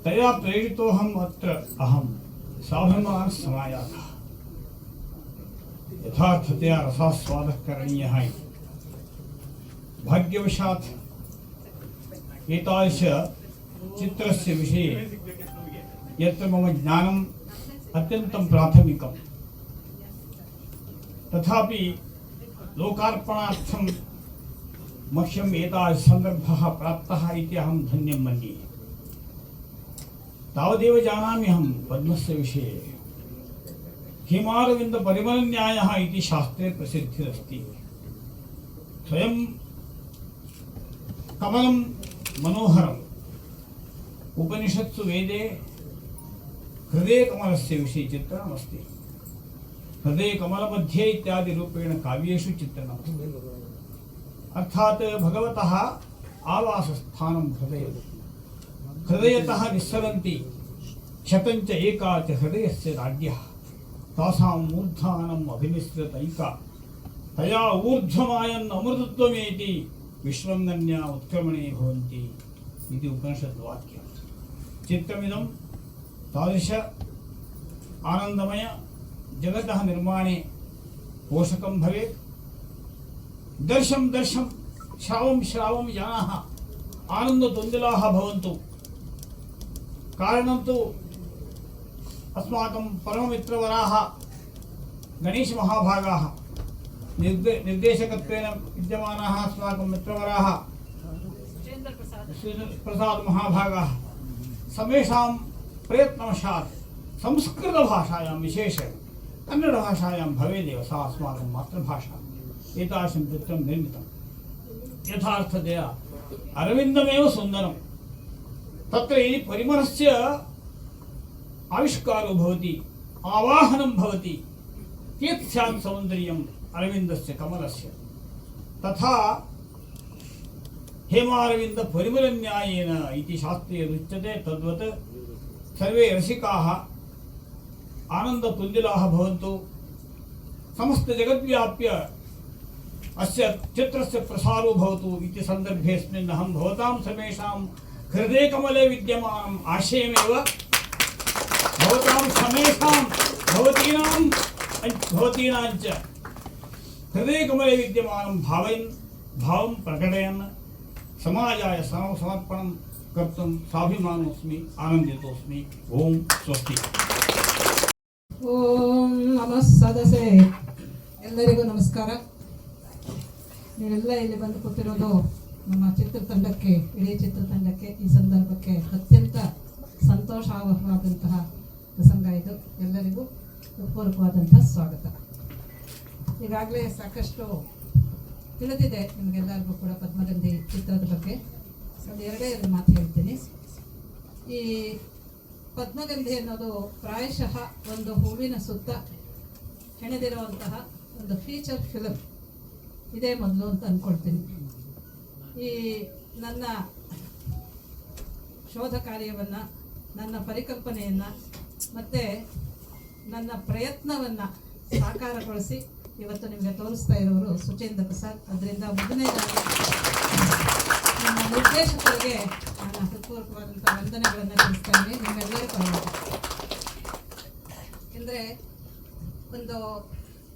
तया प्रेरितोऽहम् अत्र अहं स्वाभिमानः समायातः यथार्थतया रसास्वादः करणीयः इति भाग्यवशात् एतादृश चित्रस्य विषये यत्र मम ज्ञानम् अत्यन्तं प्राथमिकं तथापि लोकार्पणार्थं मह्यम् एतादृशः सन्दर्भः प्राप्तः इति अहं धन्यं मन्ये। तावदेव जानामि अहं पद्मस्य विषये हेमारविन्दपरिमलन्यायः इति शास्त्रे प्रसिद्धिरस्ति। स्वयं कमलं मनोहरम् उपनिषत्सु वेदे हृदयकमलस्य विषये चित्रणमस्ति। हृदयकमलमध्ये इत्यादि रूपेण काव्येषु चित्रणमस्ति। अर्थात् भगवतः आवासस्थानं हृदयम्। हृदयतः निस्सरन्ति शतञ्च एका च हृदयस्य राज्ञः तासाम् ऊर्ध्वानम् अभिनिसृतैका तया ऊर्ध्वमायन् अमृतत्वमेति विश्वङ्गन्या उत्क्रमणे भवन्ति इति उपनिषद्वाक्यं। चित्रमिदं तादृश आनन्दमय जगतः निर्माणे पोषकं भवेत्। दर्शं दर्शं श्रावं श्रावं जनाः आनन्दतुन्दिलाः भवन्तु। कारणं तु अस्माकं परममित्रवराः गणेशमहाभागाः निर्देशकत्वेन विद्यमानाः अस्माकं मित्रवराः प्रसाद महाभागाः समेषां प्रयत्नवशात् संस्कृतभाषायां विशेषेण कन्नडभाषायां भवेदेव सा अस्माकं मातृभाषा एतादृशं चित्रं निर्मितं। यथार्थतया अरविन्दमेव सुन्दरं। तत्र यदि परिमलस्य आविष्कारो भवति आवाहनं भवति कियत् स्यात् सौन्दर्यम् अरविन्दस्य कमलस्य। तथा हेमारविन्दपरिमलन्यायेन इति शास्त्रे उच्यते तद्वत् सर्वे रसिकाः आनन्दतुन्दिलाः भवन्तु। समस्तजगद्व्याप्य अस्य चित्रस्य प्रसारो भवतु इति सन्दर्भेऽस्मिन् अहं भवतां समेषां हृदयकमले विद्यमानम् आशयमेव भवतां समेषां भवतीनां च हृदयकमले विद्यमानं भावं प्रकटयन् समाजाय समर्पणं कर्तुं स्वाभिमानोऽस्मि आनन्दितोऽस्मि। ओम स्वस्ति। ಓಂ ನಮಃ ಸದಸೆ ಎಲ್ಲರಿಗೂ ನಮಸ್ಕಾರ. ನೀವೆಲ್ಲ ಇಲ್ಲಿ ಬಂದು ಕೂತಿರೋದು ನಮ್ಮ ಚಿತ್ರತಂಡಕ್ಕೆ, ಇಡೀ ಚಿತ್ರತಂಡಕ್ಕೆ ಈ ಸಂದರ್ಭಕ್ಕೆ ಅತ್ಯಂತ ಸಂತೋಷವಾದಂತಹ ಪ್ರಸಂಗ ಇದು. ಎಲ್ಲರಿಗೂ ಹೃತ್ಪೂರ್ವಕವಾದಂತಹ ಸ್ವಾಗತ. ಈಗಾಗಲೇ ಸಾಕಷ್ಟು ತಿಳಿದಿದೆ ನಿಮಗೆಲ್ಲರಿಗೂ ಕೂಡ ಪದ್ಮಗಂಧಿ ಚಿತ್ರದ ಬಗ್ಗೆ. ಒಂದು ಎರಡೇ ಮಾತು ಹೇಳ್ತೀನಿ. ಈ ಪದ್ಮಗಂಧಿ ಅನ್ನೋದು ಪ್ರಾಯಶಃ ಒಂದು ಹೂವಿನ ಸುತ್ತ ಹೆಣೆದಿರುವಂತಹ ಒಂದು ಫೀಚರ್ ಫಿಲಮ್ ಇದೇ ಮೊದಲು ಅಂತ ಅಂದ್ಕೊಳ್ತೀನಿ. ಈ ನನ್ನ ಶೋಧ ಕಾರ್ಯವನ್ನು, ನನ್ನ ಪರಿಕಲ್ಪನೆಯನ್ನು ಮತ್ತು ನನ್ನ ಪ್ರಯತ್ನವನ್ನು ಸಾಕಾರಗೊಳಿಸಿ ಇವತ್ತು ನಿಮಗೆ ತೋರಿಸ್ತಾ ಇರೋರು ಸುಚೇಂದ್ರ ಪ್ರಸಾದ್. ಅದರಿಂದ ಮೊದಲನೇದಾಗಿ ನಮ್ಮ ನಿರ್ದೇಶಕರಿಗೆ ನನ್ನ ಹೃತ್ಪೂರ್ವಕವಾದಂಥ ವಂದನೆಗಳನ್ನು ತಿಳಿಸ್ತಾ ಇದ್ದೀನಿ ನಿಮ್ಮೆಲ್ಲರೂ ಪರವಾಗಿ. ಅಂದರೆ ಒಂದು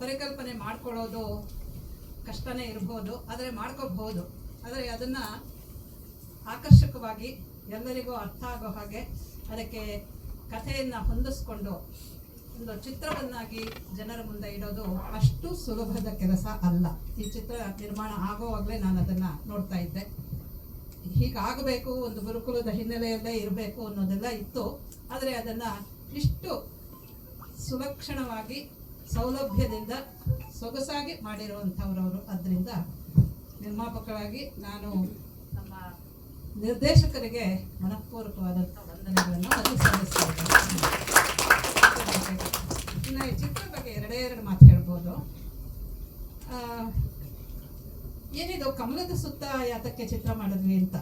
ಪರಿಕಲ್ಪನೆ ಮಾಡ್ಕೊಳ್ಳೋದು ಕಷ್ಟನೇ ಇರ್ಬೋದು, ಆದರೆ ಮಾಡ್ಕೋಬಹುದು. ಆದರೆ ಅದನ್ನು ಆಕರ್ಷಕವಾಗಿ ಎಲ್ಲರಿಗೂ ಅರ್ಥ ಆಗೋ ಹಾಗೆ ಅದಕ್ಕೆ ಕಥೆಯನ್ನು ಹೊಂದಿಸ್ಕೊಂಡು ಒಂದು ಚಿತ್ರವನ್ನಾಗಿ ಜನರ ಮುಂದೆ ಇಡೋದು ಅಷ್ಟು ಸುಲಭದ ಕೆಲಸ ಅಲ್ಲ. ಈ ಚಿತ್ರ ನಿರ್ಮಾಣ ಆಗೋವಾಗಲೇ ನಾನು ಅದನ್ನು ನೋಡ್ತಾ ಇದ್ದೆ. ಹೀಗಾಗಬೇಕು, ಒಂದು ಗುರುಕುಲದ ಹಿನ್ನೆಲೆಯಲ್ಲೇ ಇರಬೇಕು ಅನ್ನೋದೆಲ್ಲ ಇತ್ತು. ಆದರೆ ಅದನ್ನು ಇಷ್ಟು ಸುಲಕ್ಷಣವಾಗಿ ಸೌಲಭ್ಯದಿಂದ ಸೊಗಸಾಗಿ ಮಾಡಿರುವಂಥವ್ರವರು. ಅದರಿಂದ ನಿರ್ಮಾಪಕರಾಗಿ ನಾನು ನಮ್ಮ ನಿರ್ದೇಶಕರಿಗೆ ಮನಃಪೂರ್ವಕವಾದಂಥ ವಂದನೆಗಳನ್ನು ಸಲ್ಲಿಸ್ತಾ. ಇನ್ನು ಈ ಚಿತ್ರ ಬಗ್ಗೆ ಎರಡು ಮಾತು ಹೇಳ್ಬೋದು. ಏನಿದು ಕಮಲದ ಸುತ್ತ ಯಾತಕ್ಕೆ ಚಿತ್ರ ಮಾಡಿದ್ವಿ ಅಂತ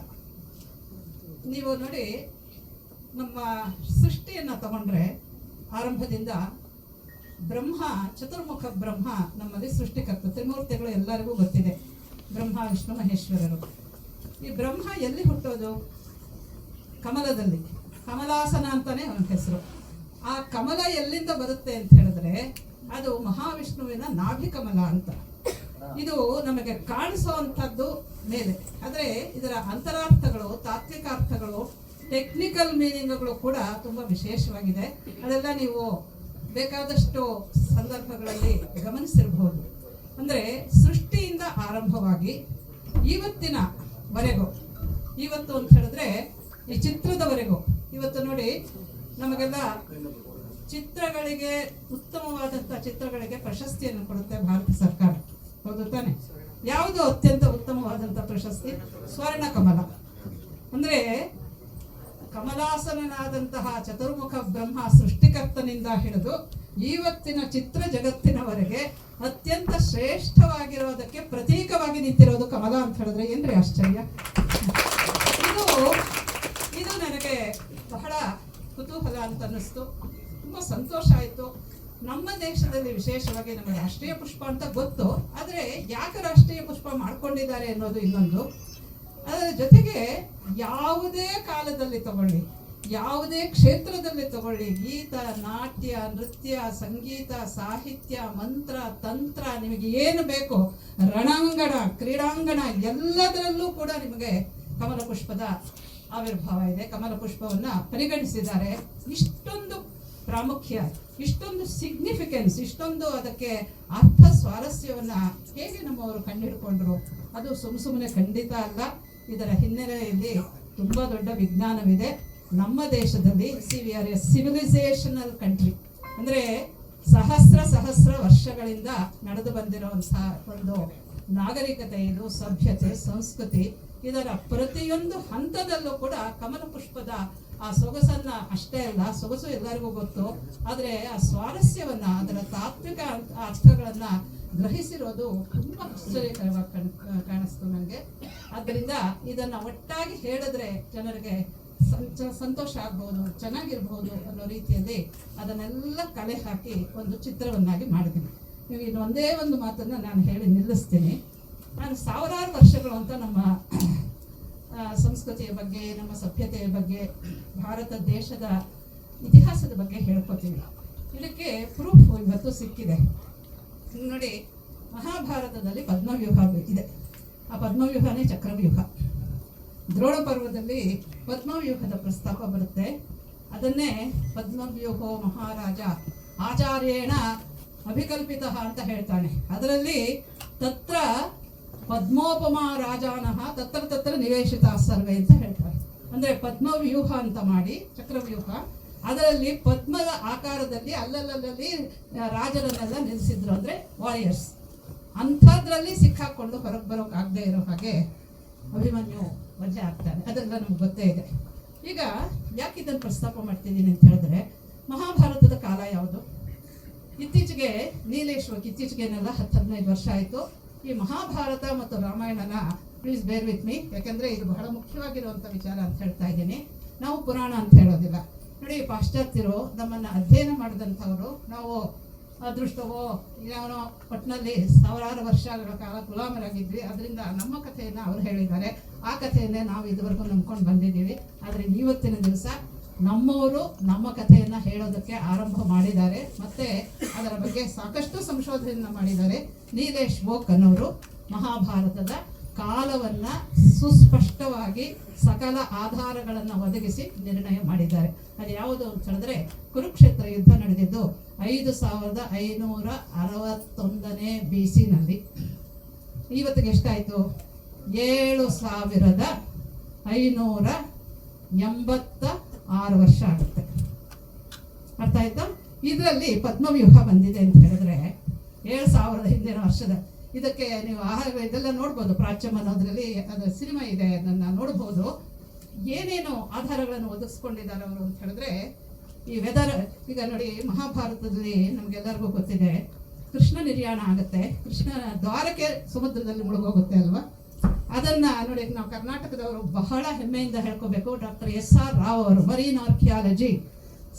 ನೀವು ನೋಡಿ, ನಮ್ಮ ಸೃಷ್ಟಿಯನ್ನು ತಗೊಂಡ್ರೆ ಆರಂಭದಿಂದ ಬ್ರಹ್ಮ, ಚತುರ್ಮುಖ ಬ್ರಹ್ಮ ನಮ್ಮಲ್ಲಿ ಸೃಷ್ಟಿಕರ್ತ. ತ್ರಿಮೂರ್ತಿಗಳು ಎಲ್ಲರಿಗೂ ಗೊತ್ತಿದೆ, ಬ್ರಹ್ಮ ವಿಷ್ಣು ಮಹೇಶ್ವರರು. ಈ ಬ್ರಹ್ಮ ಎಲ್ಲಿ ಹುಟ್ಟೋದು? ಕಮಲದಲ್ಲಿ. ಕಮಲಾಸನ ಅಂತಾನೆ ಅವನ ಹೆಸರು. ಆ ಕಮಲ ಎಲ್ಲಿಂದ ಬರುತ್ತೆ ಅಂತ ಹೇಳಿದ್ರೆ ಅದು ಮಹಾವಿಷ್ಣುವಿನ ನಾಭಿಕಮಲ ಅಂತ. ಇದು ನಮಗೆ ಕಾಣಿಸುವಂಥದ್ದು ಮೇಲೆ, ಆದರೆ ಇದರ ಅಂತರಾರ್ಥಗಳು, ತಾತ್ವಿಕ ಅರ್ಥಗಳು, ಟೆಕ್ನಿಕಲ್ ಮೀನಿಂಗ್ಗಳು ಕೂಡ ತುಂಬ ವಿಶೇಷವಾಗಿದೆ. ಅದೆಲ್ಲ ನೀವು ಬೇಕಾದಷ್ಟು ಸಂದರ್ಭಗಳಲ್ಲಿ ಗಮನಿಸಿರಬಹುದು. ಅಂದರೆ ಸೃಷ್ಟಿಯಿಂದ ಆರಂಭವಾಗಿ ಇವತ್ತಿನವರೆಗೂ, ಇವತ್ತು ಅಂತ ಹೇಳಿದ್ರೆ ಈ ಚಿತ್ರದವರೆಗೂ, ಇವತ್ತು ನೋಡಿ ನಮಗೆಲ್ಲ ಚಿತ್ರಗಳಿಗೆ, ಉತ್ತಮವಾದಂಥ ಚಿತ್ರಗಳಿಗೆ ಪ್ರಶಸ್ತಿಯನ್ನು ಕೊಡುತ್ತೆ ಭಾರತ ಸರ್ಕಾರ, ಹೌದು ತಾನೆ? ಯಾವುದು ಅತ್ಯಂತ ಉತ್ತಮವಾದಂಥ ಪ್ರಶಸ್ತಿ? ಸ್ವರ್ಣ ಕಮಲ. ಅಂದರೆ ಕಮಲಾಸನಾದಂತಹ ಚತುರ್ಮುಖ ಬ್ರಹ್ಮ ಸೃಷ್ಟಿಕರ್ತನಿಂದ ಹಿಡಿದು ಇವತ್ತಿನ ಚಿತ್ರ ಜಗತ್ತಿನವರೆಗೆ ಅತ್ಯಂತ ಶ್ರೇಷ್ಠವಾಗಿರೋದಕ್ಕೆ ಪ್ರತೀಕವಾಗಿ ನಿಂತಿರೋದು ಕಮಲ ಅಂತ ಹೇಳಿದ್ರೆ ಏನ್ರಿ ಆಶ್ಚರ್ಯ! ಇದು ನನಗೆ ಬಹಳ ಕುತೂಹಲ ಅಂತ ಅನ್ನಿಸ್ತು, ತುಂಬ ಸಂತೋಷ ಆಯಿತು. ನಮ್ಮ ದೇಶದಲ್ಲಿ ವಿಶೇಷವಾಗಿ ನಮ್ಮ ರಾಷ್ಟ್ರೀಯ ಪುಷ್ಪ ಅಂತ ಗೊತ್ತು, ಆದರೆ ಯಾಕೆ ರಾಷ್ಟ್ರೀಯ ಪುಷ್ಪ ಮಾಡ್ಕೊಂಡಿದ್ದಾರೆ ಅನ್ನೋದು ಇನ್ನೊಂದು. ಅದರ ಜೊತೆಗೆ ಯಾವುದೇ ಕಾಲದಲ್ಲಿ ತಗೊಳ್ಳಿ, ಯಾವುದೇ ಕ್ಷೇತ್ರದಲ್ಲಿ ತಗೊಳ್ಳಿ, ಗೀತ, ನಾಟ್ಯ, ನೃತ್ಯ, ಸಂಗೀತ, ಸಾಹಿತ್ಯ, ಮಂತ್ರ, ತಂತ್ರ, ನಿಮಗೆ ಏನು ಬೇಕು, ರಣಾಂಗಣ, ಕ್ರೀಡಾಂಗಣ, ಎಲ್ಲದರಲ್ಲೂ ಕೂಡ ನಿಮಗೆ ಕಮಲ ಪುಷ್ಪದ ಆವಿರ್ಭಾವ ಇದೆ. ಕಮಲ ಪುಷ್ಪವನ್ನು ಪರಿಗಣಿಸಿದ್ದಾರೆ. ಇಷ್ಟೊಂದು ಪ್ರಾಮುಖ್ಯ, ಇಷ್ಟೊಂದು ಸಿಗ್ನಿಫಿಕೆನ್ಸ್, ಇಷ್ಟೊಂದು ಅದಕ್ಕೆ ಅರ್ಥ ಸ್ವಾರಸ್ಯವನ್ನು ಹೇಗೆ ನಮ್ಮವರು ಕಂಡುಹಿಡ್ಕೊಂಡ್ರು? ಅದು ಸುಮ್ಮನೆ ಖಂಡಿತ ಅಲ್ಲ. ಇದರ ಹಿನ್ನೆಲೆಯಲ್ಲಿ ತುಂಬ ದೊಡ್ಡ ವಿಜ್ಞಾನವಿದೆ. ನಮ್ಮ ದೇಶದಲ್ಲಿ we are A civilisational country. ಅಂದರೆ ಸಹಸ್ರ ವರ್ಷಗಳಿಂದ ನಡೆದು ಬಂದಿರುವಂತಹ ಒಂದು ನಾಗರಿಕತೆ ಇದು, ಸಭ್ಯತೆ, ಸಂಸ್ಕೃತಿ. ಇದರ ಪ್ರತಿಯೊಂದು ಹಂತದಲ್ಲೂ ಕೂಡ ಕಮಲ ಪುಷ್ಪದ ಆ ಸೊಗಸನ್ನ ಅಷ್ಟೇ ಅಲ್ಲ, ಸೊಗಸು ಎಲ್ಲರಿಗೂ ಗೊತ್ತು, ಆದರೆ ಆ ಸ್ವಾರಸ್ಯವನ್ನ, ಅದರ ತಾತ್ವಿಕ ಅರ್ಥಗಳನ್ನ ಗ್ರಹಿಸಿರೋದು ತುಂಬ ಆಶ್ಚರ್ಯಕರವಾಗಿ ಕಾಣಿಸ್ತು ನನಗೆ. ಆದ್ದರಿಂದ ಇದನ್ನ ಒಟ್ಟಾಗಿ ಹೇಳಿದ್ರೆ ಜನರಿಗೆ ಸಂತೋಷ ಆಗ್ಬೋದು, ಚೆನ್ನಾಗಿರ್ಬೋದು ಅನ್ನೋ ರೀತಿಯಲ್ಲಿ ಅದನ್ನೆಲ್ಲ ಕಲೆ ಹಾಕಿ ಒಂದು ಚಿತ್ರವನ್ನಾಗಿ ಮಾಡಿದ್ದೀನಿ. ನೀವು ಇನ್ನೊಂದೇ ಒಂದು ಮಾತನ್ನು ನಾನು ಹೇಳಿ ನಿಲ್ಲಿಸ್ತೀನಿ. ನಾನು ಸಾವಿರಾರು ವರ್ಷಗಳು ಅಂತ ನಮ್ಮ ಸಂಸ್ಕೃತಿಯ ಬಗ್ಗೆ, ನಮ್ಮ ಸಭ್ಯತೆಯ ಬಗ್ಗೆ, ಭಾರತ ದೇಶದ ಇತಿಹಾಸದ ಬಗ್ಗೆ ಹೇಳ್ಕೊತೀವಿ. ಇದಕ್ಕೆ ಪ್ರೂಫ್ ಇವತ್ತು ಸಿಕ್ಕಿದೆ. ನೋಡಿ, ಮಹಾಭಾರತದಲ್ಲಿ ಪದ್ಮವ್ಯೂಹ ಇದೆ. ಆ ಪದ್ಮವ್ಯೂಹನೇ ಚಕ್ರವ್ಯೂಹ. ದ್ರೋಣ ಪರ್ವದಲ್ಲಿ ಪದ್ಮವ್ಯೂಹದ ಪ್ರಸ್ತಾಪ ಬರುತ್ತೆ. ಅದನ್ನೇ ಪದ್ಮವ್ಯೂಹೋ ಮಹಾರಾಜ ಆಚಾರ್ಯೇಣ ಅಭಿಕಲ್ಪಿತ ಅಂತ ಹೇಳ್ತಾನೆ. ಅದರಲ್ಲಿ ತತ್ರ ಪದ್ಮೋಪಮ ರಾಜಾನಃ ತತ್ರ ನಿವೇಶಿತ ಸರ್ವೆ ಅಂತ ಹೇಳ್ತಾರೆ. ಅಂದರೆ ಪದ್ಮವ್ಯೂಹ ಅಂತ ಮಾಡಿ, ಚಕ್ರವ್ಯೂಹ, ಅದರಲ್ಲಿ ಪದ್ಮದ ಆಕಾರದಲ್ಲಿ ಅಲ್ಲಲ್ಲಿ ರಾಜರನ್ನೆಲ್ಲ ನಿಲ್ಲಿಸಿದ್ರು, ಅಂದರೆ ವಾರಿಯರ್ಸ್. ಅಂಥದ್ರಲ್ಲಿ ಸಿಕ್ಕಾಕೊಂಡು ಹೊರಗೆ ಬರೋಕ್ಕಾಗದೇ ಇರೋ ಹಾಗೆ ಅಭಿಮನ್ಯು ವಜೆ ಆಗ್ತಾನೆ. ಅದೆಲ್ಲ ನಮ್ಗೆ ಗೊತ್ತೇ ಇದೆ. ಈಗ ಯಾಕೆ ಇದನ್ನು ಪ್ರಸ್ತಾಪ ಮಾಡ್ತಿದ್ದೀನಿ ಅಂತ ಹೇಳಿದ್ರೆ, ಮಹಾಭಾರತದ ಕಾಲ ಯಾವುದು? ಇತ್ತೀಚೆಗೆ ನೀಲೇಶ್ವರಕ್ಕೆ, ಇತ್ತೀಚೆಗೇನೆಲ್ಲ 10-15 ವರ್ಷ ಆಯಿತು. ಈ ಮಹಾಭಾರತ ಮತ್ತು ರಾಮಾಯಣನ ಪ್ಲೀಸ್ ಬೇರ್ ವಿತ್ ಮೀ, ಯಾಕೆಂದರೆ ಇದು ಬಹಳ ಮುಖ್ಯವಾಗಿರುವಂಥ ವಿಚಾರ ಅಂತ ಹೇಳ್ತಾ ಇದ್ದೀನಿ. ನಾವು ಪುರಾಣ ಅಂತ ಹೇಳೋದಿಲ್ಲ. ನೋಡಿ, ಪಾಶ್ಚಾತ್ಯರು ನಮ್ಮನ್ನು ಅಧ್ಯಯನ ಮಾಡಿದಂಥವರು, ನಾವು ಅದೃಷ್ಟವೋ ಯಾವನೋ ಒಟ್ಟಿನಲ್ಲಿ ಸಾವಿರಾರು ವರ್ಷಗಳ ಕಾಲ ಗುಲಾಮರಾಗಿದ್ವಿ. ಅದರಿಂದ ನಮ್ಮ ಕಥೆಯನ್ನು ಅವರು ಹೇಳಿದ್ದಾರೆ. ಆ ಕಥೆಯನ್ನೇ ನಾವು ಇದುವರೆಗೂ ನಂಬ್ಕೊಂಡು ಬಂದಿದ್ದೀವಿ. ಆದರೆ ಇವತ್ತಿನ ದಿವಸ ನಮ್ಮವರು ನಮ್ಮ ಕಥೆಯನ್ನು ಹೇಳೋದಕ್ಕೆ ಆರಂಭ ಮಾಡಿದ್ದಾರೆ, ಮತ್ತು ಅದರ ಬಗ್ಗೆ ಸಾಕಷ್ಟು ಸಂಶೋಧನೆಯನ್ನು ಮಾಡಿದ್ದಾರೆ. ನೀಲೇಶ್ ವೋಕ್ ಅನ್ನೋರು ಮಹಾಭಾರತದ ಕಾಲವನ್ನು ಸುಸ್ಪಷ್ಟವಾಗಿ ಸಕಲ ಆಧಾರಗಳನ್ನು ಒದಗಿಸಿ ನಿರ್ಣಯ ಮಾಡಿದ್ದಾರೆ. ಅದು ಯಾವುದು ಅಂತ ಹೇಳಿದ್ರೆ, ಕುರುಕ್ಷೇತ್ರ ಯುದ್ಧ ನಡೆದಿದ್ದು 5561 BC-ನಲ್ಲಿ. ಇವತ್ತಿಗೆ ಎಷ್ಟಾಯಿತು? 7586 ವರ್ಷ ಆಗುತ್ತೆ. ಅರ್ಥ ಆಯ್ತಾ? ಇದರಲ್ಲಿ ಪದ್ಮವ್ಯೂಹ ಬಂದಿದೆ ಅಂತ ಹೇಳಿದ್ರೆ 7000 ಹಿಂದಿನ ವರ್ಷದ. ಇದಕ್ಕೆ ನೀವು ಆಹಾರ ಇದೆಲ್ಲ ನೋಡ್ಬೋದು, ಪ್ರಾಚ್ಯಮ್ ಅನ್ನೋದ್ರಲ್ಲಿ ಅದು ಸಿನಿಮಾ ಇದೆ, ಅದನ್ನು ನೋಡ್ಬೋದು. ಏನೇನು ಆಧಾರಗಳನ್ನು ಒದಗಿಸ್ಕೊಂಡಿದ್ದಾರೆ ಅವರು ಅಂತ ಹೇಳಿದ್ರೆ, ಈ ವೆದರ್. ಈಗ ನೋಡಿ, ಮಹಾಭಾರತದಲ್ಲಿ ನಮಗೆಲ್ಲರಿಗೂ ಗೊತ್ತಿದೆ, ಕೃಷ್ಣ ನಿರ್ಯಾಣ ಆಗುತ್ತೆ, ಕೃಷ್ಣ ದ್ವಾರಕೆ ಸಮುದ್ರದಲ್ಲಿ ಮುಳುಗೋಗುತ್ತೆ ಅಲ್ವಾ? ಅದನ್ನು ನೋಡಿ, ನಾವು ಕರ್ನಾಟಕದವರು ಬಹಳ ಹೆಮ್ಮೆಯಿಂದ ಹೇಳ್ಕೋಬೇಕು. ಡಾಕ್ಟರ್ SR ರಾವ್ ಅವರು ಮರೀನ್ ಆರ್ಕಿಯಾಲಜಿ,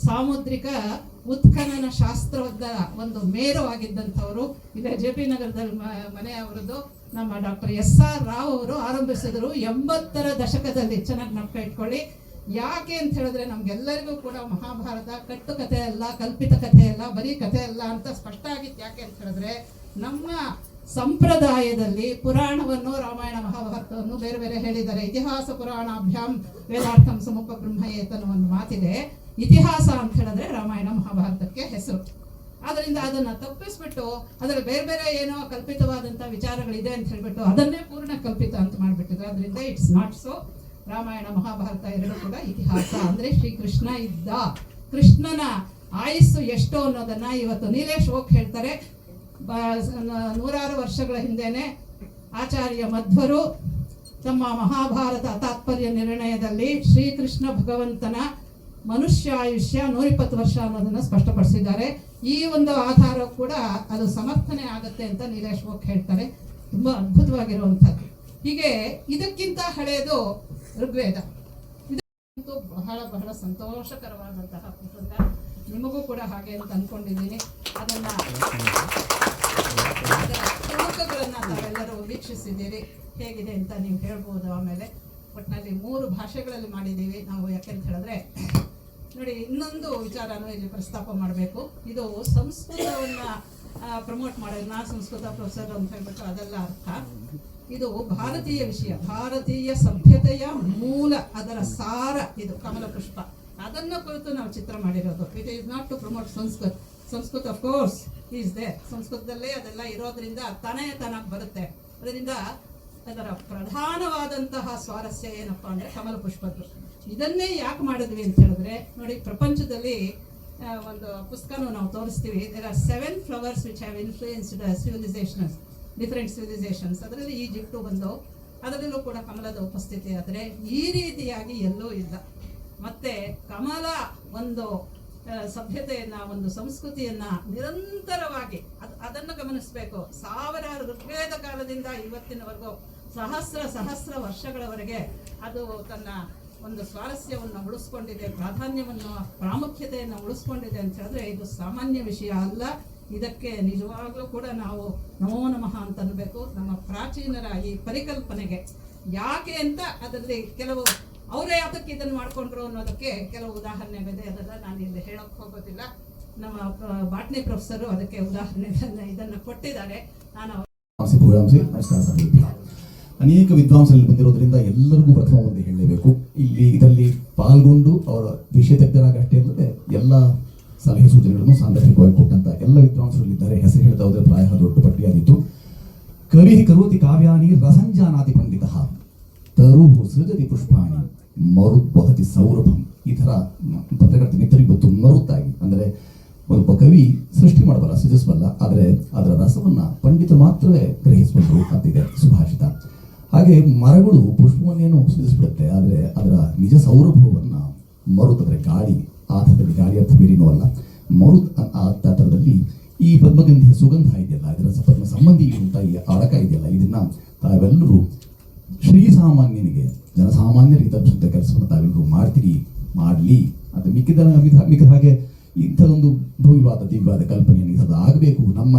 ಸಾಮುದ್ರಿಕ ಉತ್ಖನನ ಶಾಸ್ತ್ರದ ಒಂದು ಮೇರುವಾಗಿದ್ದಂಥವರು. ಇಲ್ಲೇ JP ನಗರದಲ್ಲಿ ಮನೆ ಅವರದ್ದು. ನಮ್ಮ ಡಾಕ್ಟರ್ SR ರಾವ್ ಅವರು ಆರಂಭಿಸಿದರು 80ರ ದಶಕದಲ್ಲಿ. ಚೆನ್ನಾಗಿ ನೆನಪು ಇಟ್ಕೊಳ್ಳಿ, ಯಾಕೆ ಅಂತ ಹೇಳಿದ್ರೆ ನಮ್ಗೆಲ್ಲರಿಗೂ ಕೂಡ ಮಹಾಭಾರತ ಕಟ್ಟು ಕಥೆ ಅಲ್ಲ, ಕಲ್ಪಿತ ಕಥೆ ಅಲ್ಲ, ಬರೀ ಕಥೆ ಅಲ್ಲ ಅಂತ ಸ್ಪಷ್ಟ ಆಗಿತ್ತು. ಯಾಕೆ ಅಂತ ಹೇಳಿದ್ರೆ ನಮ್ಮ ಸಂಪ್ರದಾಯದಲ್ಲಿ ಪುರಾಣವನ್ನು, ರಾಮಾಯಣ ಮಹಾಭಾರತವನ್ನು ಬೇರೆ ಬೇರೆ ಹೇಳಿದ್ದಾರೆ. ಇತಿಹಾಸ ಪುರಾಣಾಭ್ಯಾಂ ವೇದಾರ್ಥಂ ಸಮುಪ ಬ್ರಹ್ಮಯೇತ್ ಅನ್ನೋ ಒಂದು ಮಾತಿದೆ. ಇತಿಹಾಸ ಅಂತ ಹೇಳಿದ್ರೆ ರಾಮಾಯಣ ಮಹಾಭಾರತಕ್ಕೆ ಹೆಸರು. ಆದ್ದರಿಂದ ಅದನ್ನ ತಪ್ಪಿಸ್ಬಿಟ್ಟು ಅದರಲ್ಲಿ ಬೇರೆ ಬೇರೆ ಏನೋ ಕಲ್ಪಿತವಾದಂಥ ವಿಚಾರಗಳಿದೆ ಅಂತ ಹೇಳ್ಬಿಟ್ಟು ಅದನ್ನೇ ಪೂರ್ಣ ಕಲ್ಪಿತ ಅಂತ ಮಾಡಿಬಿಟ್ಟಿದ್ರು. ಅದರಿಂದ it's not so. Ramayana Mahabharata ಎರಡೂ ಕೂಡ ಇತಿಹಾಸ. ಅಂದ್ರೆ ಶ್ರೀಕೃಷ್ಣ ಇದ್ದ, ಕೃಷ್ಣನ ಆಯುಸ್ಸು ಎಷ್ಟು ಅನ್ನೋದನ್ನ ಇವತ್ತು ನೀಲೇಶ್ ಓಕ್ ಹೇಳ್ತಾರೆ. ನೂರಾರು ವರ್ಷಗಳ ಹಿಂದೆನೆ ಆಚಾರ್ಯ ಮಧ್ವರು ತಮ್ಮ ಮಹಾಭಾರತ ತಾತ್ಪರ್ಯ ನಿರ್ಣಯದಲ್ಲಿ ಶ್ರೀಕೃಷ್ಣ ಭಗವಂತನ ಮನುಷ್ಯಾಯುಷ್ಯ 120 ವರ್ಷ ಅನ್ನೋದನ್ನ ಸ್ಪಷ್ಟಪಡಿಸಿದ್ದಾರೆ. ಈ ಒಂದು ಆಧಾರ ಕೂಡ ಅದು ಸಮರ್ಥನೆ ಆಗುತ್ತೆ ಅಂತ ನೀಲೇಶ್ ಓಕ್ ಹೇಳ್ತಾರೆ. ತುಂಬಾ ಅದ್ಭುತವಾಗಿರುವಂಥದ್ದು. ಹೀಗೆ ಇದಕ್ಕಿಂತ ಹಳೆಯದು ಋಗ್ವೇದ. ಇದು ಬಹಳ ಬಹಳ ಸಂತೋಷಕರವಾದಂತಹ ಪ್ರಸಂಗ. ನಿಮಗೂ ಕೂಡ ಹಾಗೆ ಅಂತ ಅನ್ಕೊಂಡಿದ್ದೀನಿ. ಅದನ್ನ ತುಣುಕುಗಳನ್ನ ತಾವೆಲ್ಲರೂ ವೀಕ್ಷಿಸಿದ್ದೀರಿ. ಹೇಗಿದೆ ಅಂತ ನೀವು ಹೇಳ್ಬೋದು. ಆಮೇಲೆ ಒಟ್ಟಿನಲ್ಲಿ 3 ಭಾಷೆಗಳಲ್ಲಿ ಮಾಡಿದ್ದೀವಿ ನಾವು. ಯಾಕೆಂತ ಹೇಳಿದ್ರೆ ನೋಡಿ, ಇನ್ನೊಂದು ವಿಚಾರನೂ ಇಲ್ಲಿ ಪ್ರಸ್ತಾಪ ಮಾಡಬೇಕು. ಇದು ಸಂಸ್ಕೃತವನ್ನ ಪ್ರಮೋಟ್ ಮಾಡೋದು. ನಾ ಸಂಸ್ಕೃತ ಪ್ರೊಫೆಸರ್ ಅಂತ ಹೇಳ್ಬಿಟ್ಟು ಅದೆಲ್ಲ ಅರ್ಥ. ಇದು ಭಾರತೀಯ ವಿಷಯ, ಭಾರತೀಯ ಸಭ್ಯತೆಯ ಮೂಲ, ಅದರ ಸಾರ ಇದು ಕಮಲ ಪುಷ್ಪ. ಅದನ್ನ ಕುರಿತು ನಾವು ಚಿತ್ರ ಮಾಡಿರೋದು. It is not to promote Sanskrit. Sanskrit of course is there. ಸಂಸ್ಕೃತದಲ್ಲೇ ಅದೆಲ್ಲ ಇರೋದ್ರಿಂದ ತಾನೇ ತಾನಾಗಿ ಬರುತ್ತೆ. ಅದರಿಂದ ಅದರ ಪ್ರಧಾನವಾದಂತಹ ಸ್ವಾರಸ್ಯ ಏನಪ್ಪಾ ಅಂದ್ರೆ ಕಮಲ ಪುಷ್ಪದ್ದು. ಇದನ್ನೇ ಯಾಕೆ ಮಾಡಿದ್ವಿ ಅಂತ ಹೇಳಿದ್ರೆ ನೋಡಿ, ಪ್ರಪಂಚದಲ್ಲಿ ಒಂದು ಪುಸ್ತಕನೂ ನಾವು ತೋರಿಸ್ತೀವಿ. There are 7 flowers which have influenced civilizations, different civilizations. ಅದರಲ್ಲಿ ಈಜಿಪ್ಟು ಬಂದು ಅದರಲ್ಲೂ ಕೂಡ ಕಮಲದ ಉಪಸ್ಥಿತಿ. ಆದರೆ ಈ ರೀತಿಯಾಗಿ ಎಲ್ಲೂ ಇಲ್ಲ. ಮತ್ತೆ ಕಮಲ ಒಂದು ಸಭ್ಯತೆಯನ್ನ, ಒಂದು ಸಂಸ್ಕೃತಿಯನ್ನ ನಿರಂತರವಾಗಿ ಅದನ್ನು ಗಮನಿಸಬೇಕು. 1000 ಋಗ್ವೇದ ಕಾಲದಿಂದ ಇವತ್ತಿನವರೆಗೂ ಸಹಸ್ರ ವರ್ಷಗಳವರೆಗೆ ಅದು ತನ್ನ ಒಂದು ಸ್ವಾರಸ್ಯವನ್ನು ಉಳಿಸ್ಕೊಂಡಿದೆ, ಪ್ರಾಧಾನ್ಯವನ್ನು, ಪ್ರಾಮುಖ್ಯತೆಯನ್ನು ಉಳಿಸ್ಕೊಂಡಿದೆ ಅಂತ ಹೇಳಿದ್ರೆ ಇದು ಸಾಮಾನ್ಯ ವಿಷಯ ಅಲ್ಲ. ಇದಕ್ಕೆ ನಿಜವಾಗ್ಲೂ ಕೂಡ ನಾವು ನಮೋ ನಮಃ ಅಂತ ಅನ್ಬೇಕು. ನಮ್ಮ ಪ್ರಾಚೀನರ ಈ ಪರಿಕಲ್ಪನೆಗೆ ಯಾಕೆ ಅಂತ ಅದರಲ್ಲಿ ಕೆಲವು ಅವರೇ ಅದಕ್ಕೆ ಇದನ್ನು ಮಾಡ್ಕೊಂಡ್ರು ಅನ್ನೋದಕ್ಕೆ ಕೆಲವು ಉದಾಹರಣೆಗಳಿದೆ. ಅದೆಲ್ಲ ನಾನು ಇಲ್ಲಿ ಹೇಳೋಕೆ ಹೋಗೋದಿಲ್ಲ. ನಮ್ಮ ಬಾಟ್ನಿ ಪ್ರೊಫೆಸರು ಅದಕ್ಕೆ ಉದಾಹರಣೆಗಳನ್ನ ಇದನ್ನು ಕೊಟ್ಟಿದ್ದಾರೆ. ನಾನು ಅನೇಕ ವಿದ್ವಾಂಸರಲ್ಲಿ ಬಂದಿರೋದ್ರಿಂದ ಎಲ್ಲರಿಗೂ ಪ್ರಥಮ ಒಂದು ಹೇಳಲೇಬೇಕು. ಇದರಲ್ಲಿ ಪಾಲ್ಗೊಂಡು ಅವರ ವಿಷಯ ತಜ್ಞರಾಗಷ್ಟೇ ಅಲ್ಲದೆ ಎಲ್ಲ ಸಲಹೆ ಸೂಚನೆಗಳನ್ನು ಸಾಂದರ್ಭಿಕವಾಗಿ ಕೊಟ್ಟಂತ ಎಲ್ಲ ವಿದ್ವಾಂಸರಲ್ಲಿದ್ದಾರೆ. ಹೆಸರು ಹೇಳ್ತಾ ಹೋದ್ರೆ ಪ್ರಾಯ ದೊಡ್ಡ ಪಟ್ಟಿಯಾದಿತ್ತು. ಕವಿ ಕರೋತಿ ಕಾವ್ಯಾನಿ ರಸಂಜಾನಾತಿ ಪಂಡಿತ ತರುಹು ಸೃಜತಿ ಪುಷ್ಪಾಣಿ ಮರುತ್ ವಹತಿ ಸೌರಭಂ. ಈ ಥರ ಪತ್ರಕರ್ತ ಮಿತ್ರರು ಇವತ್ತು ಮರುತ್ತಾಗಿ ಅಂದರೆ ಒಬ್ಬ ಕವಿ ಸೃಷ್ಟಿ ಮಾಡಬಲ್ಲ, ಸೃಜಿಸಬಲ್ಲ, ಆದರೆ ಅದರ ರಸವನ್ನ ಪಂಡಿತರು ಮಾತ್ರವೇ ಗ್ರಹಿಸಬಲ್ಲರು ಅಂತಿದೆ ಸುಭಾಷಿತ. ಹಾಗೆ ಮರಗಳು ಪುಷ್ಪವನ್ನೇನೋ ಸೃಜಿಸ್ಬಿಡುತ್ತೆ, ಆದರೆ ಅದರ ನಿಜ ಸೌರಭವನ್ನ ಮರುತ್ ಅಂದರೆ ಗಾಳಿ, ಆ ಥರದಲ್ಲಿ ಗಾಳಿ ಅರ್ಥ ಬೇರೇನೂ ಅಲ್ಲ. ಮರುತ್ ಆ ಥರದಲ್ಲಿ ಈ ಪದ್ಮಗಂಧಿಯ ಸುಗಂಧ ಇದೆಯಲ್ಲ, ಇದರ ಪದ್ಮ ಸಂಬಂಧಿ ಅಂತ ಈ ಅಡಕ ಇದೆಯಲ್ಲ, ಇದನ್ನ ತಾವೆಲ್ಲರೂ ಶ್ರೀಸಾಮಾನ್ಯನಿಗೆ, ಜನಸಾಮಾನ್ಯರಿಗೆ ತಲುಪಿಸುವಂಥ ಕೆಲಸವನ್ನು ತಾವೆಲ್ಲರೂ ಮಾಡ್ತೀರಿ, ಮಾಡಲಿ ಅಂತ ಮಿಕ್ಕಿದ ಹಾಗೆ ಇಂಥದೊಂದು ಭವ್ಯವಾದ ದಿವ್ಯವಾದ ಕಲ್ಪನೆಯನ್ನು ಇಂಥದ್ದು ಆಗಬೇಕು. ನಮ್ಮ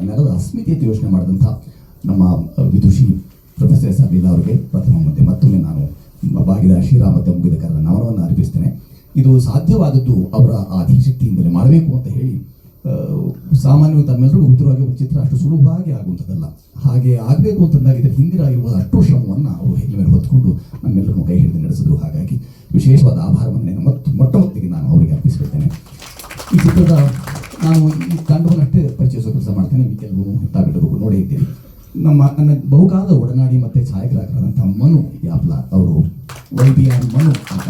ನೆಲದ ಅಸ್ಮಿತೆಯನ್ನು ಯೋಚನೆ ಮಾಡಿದಂಥ ನಮ್ಮ ವಿದುಷಿ ಪ್ರೊಫೆಸರ್ ಎಸ್ ಆರ್ ಲೀಲಾ ಅವರಿಗೆ ಪ್ರಥಮ ಮತ್ತೊಮ್ಮೆ ನಾನು ಬಾಗಿದ ಶ್ರೀರಾಮ ಮತ್ತು ಮುಗಿದ ಕಾರಣ ನಮನವನ್ನು ಅರ್ಪಿಸ್ತೇನೆ. ಇದು ಸಾಧ್ಯವಾದದ್ದು ಅವರ ಆದಿಶಕ್ತಿಯಿಂದಲೇ ಮಾಡಬೇಕು ಅಂತ ಹೇಳಿ. ಸಾಮಾನ್ಯವಾಗಿ ತಮ್ಮೆಲ್ಲರಿಗೂ ಮಿತ್ರವಾಗಿ ಒಂದು ಚಿತ್ರ ಅಷ್ಟು ಸುಲಭವಾಗಿ ಆಗುವಂಥದ್ದಲ್ಲ. ಹಾಗೆ ಆಗಬೇಕು ಅಂತಂದಾಗ ಇದರ ಹಿಂದಿರಾಗಿರುವ ಅಷ್ಟು ಶ್ರಮವನ್ನು ಅವರು ಹೆಗ್ಲ ಮೇಲೆ ಹೊತ್ಕೊಂಡು ನಮ್ಮೆಲ್ಲರೂ ಕೈ ಹಿಡಿದು ನಡೆಸಿದ್ರು. ಹಾಗಾಗಿ ವಿಶೇಷವಾದ ಆಭಾರವನ್ನು ಮೊಟ್ಟ ಮೊದಲಿಗೆ ನಾನು ಅವರಿಗೆ ಅರ್ಪಿಸಿಬಿಡ್ತೇನೆ. ಈ ಚಿತ್ರದ ನಾನು ಈ ತಂಡವನ್ನಷ್ಟೇ ಪರಿಚಯಿಸೋ ಕೆಲಸ ಮಾಡ್ತೇನೆ. ಈ ಕೆಲವು ತಾವಿಡಬೇಕು ನೋಡೇ ಇದ್ದೀರಿ. ನನ್ನ ಬಹುಕಾಲದ ಒಡನಾಡಿ ಮತ್ತು ಛಾಯಾಗ್ರಾಹಕರಾದಂಥ ಮನು ಯಾಪ್ಲಾ ಅವರು, YBR ಮನು ಅಂತ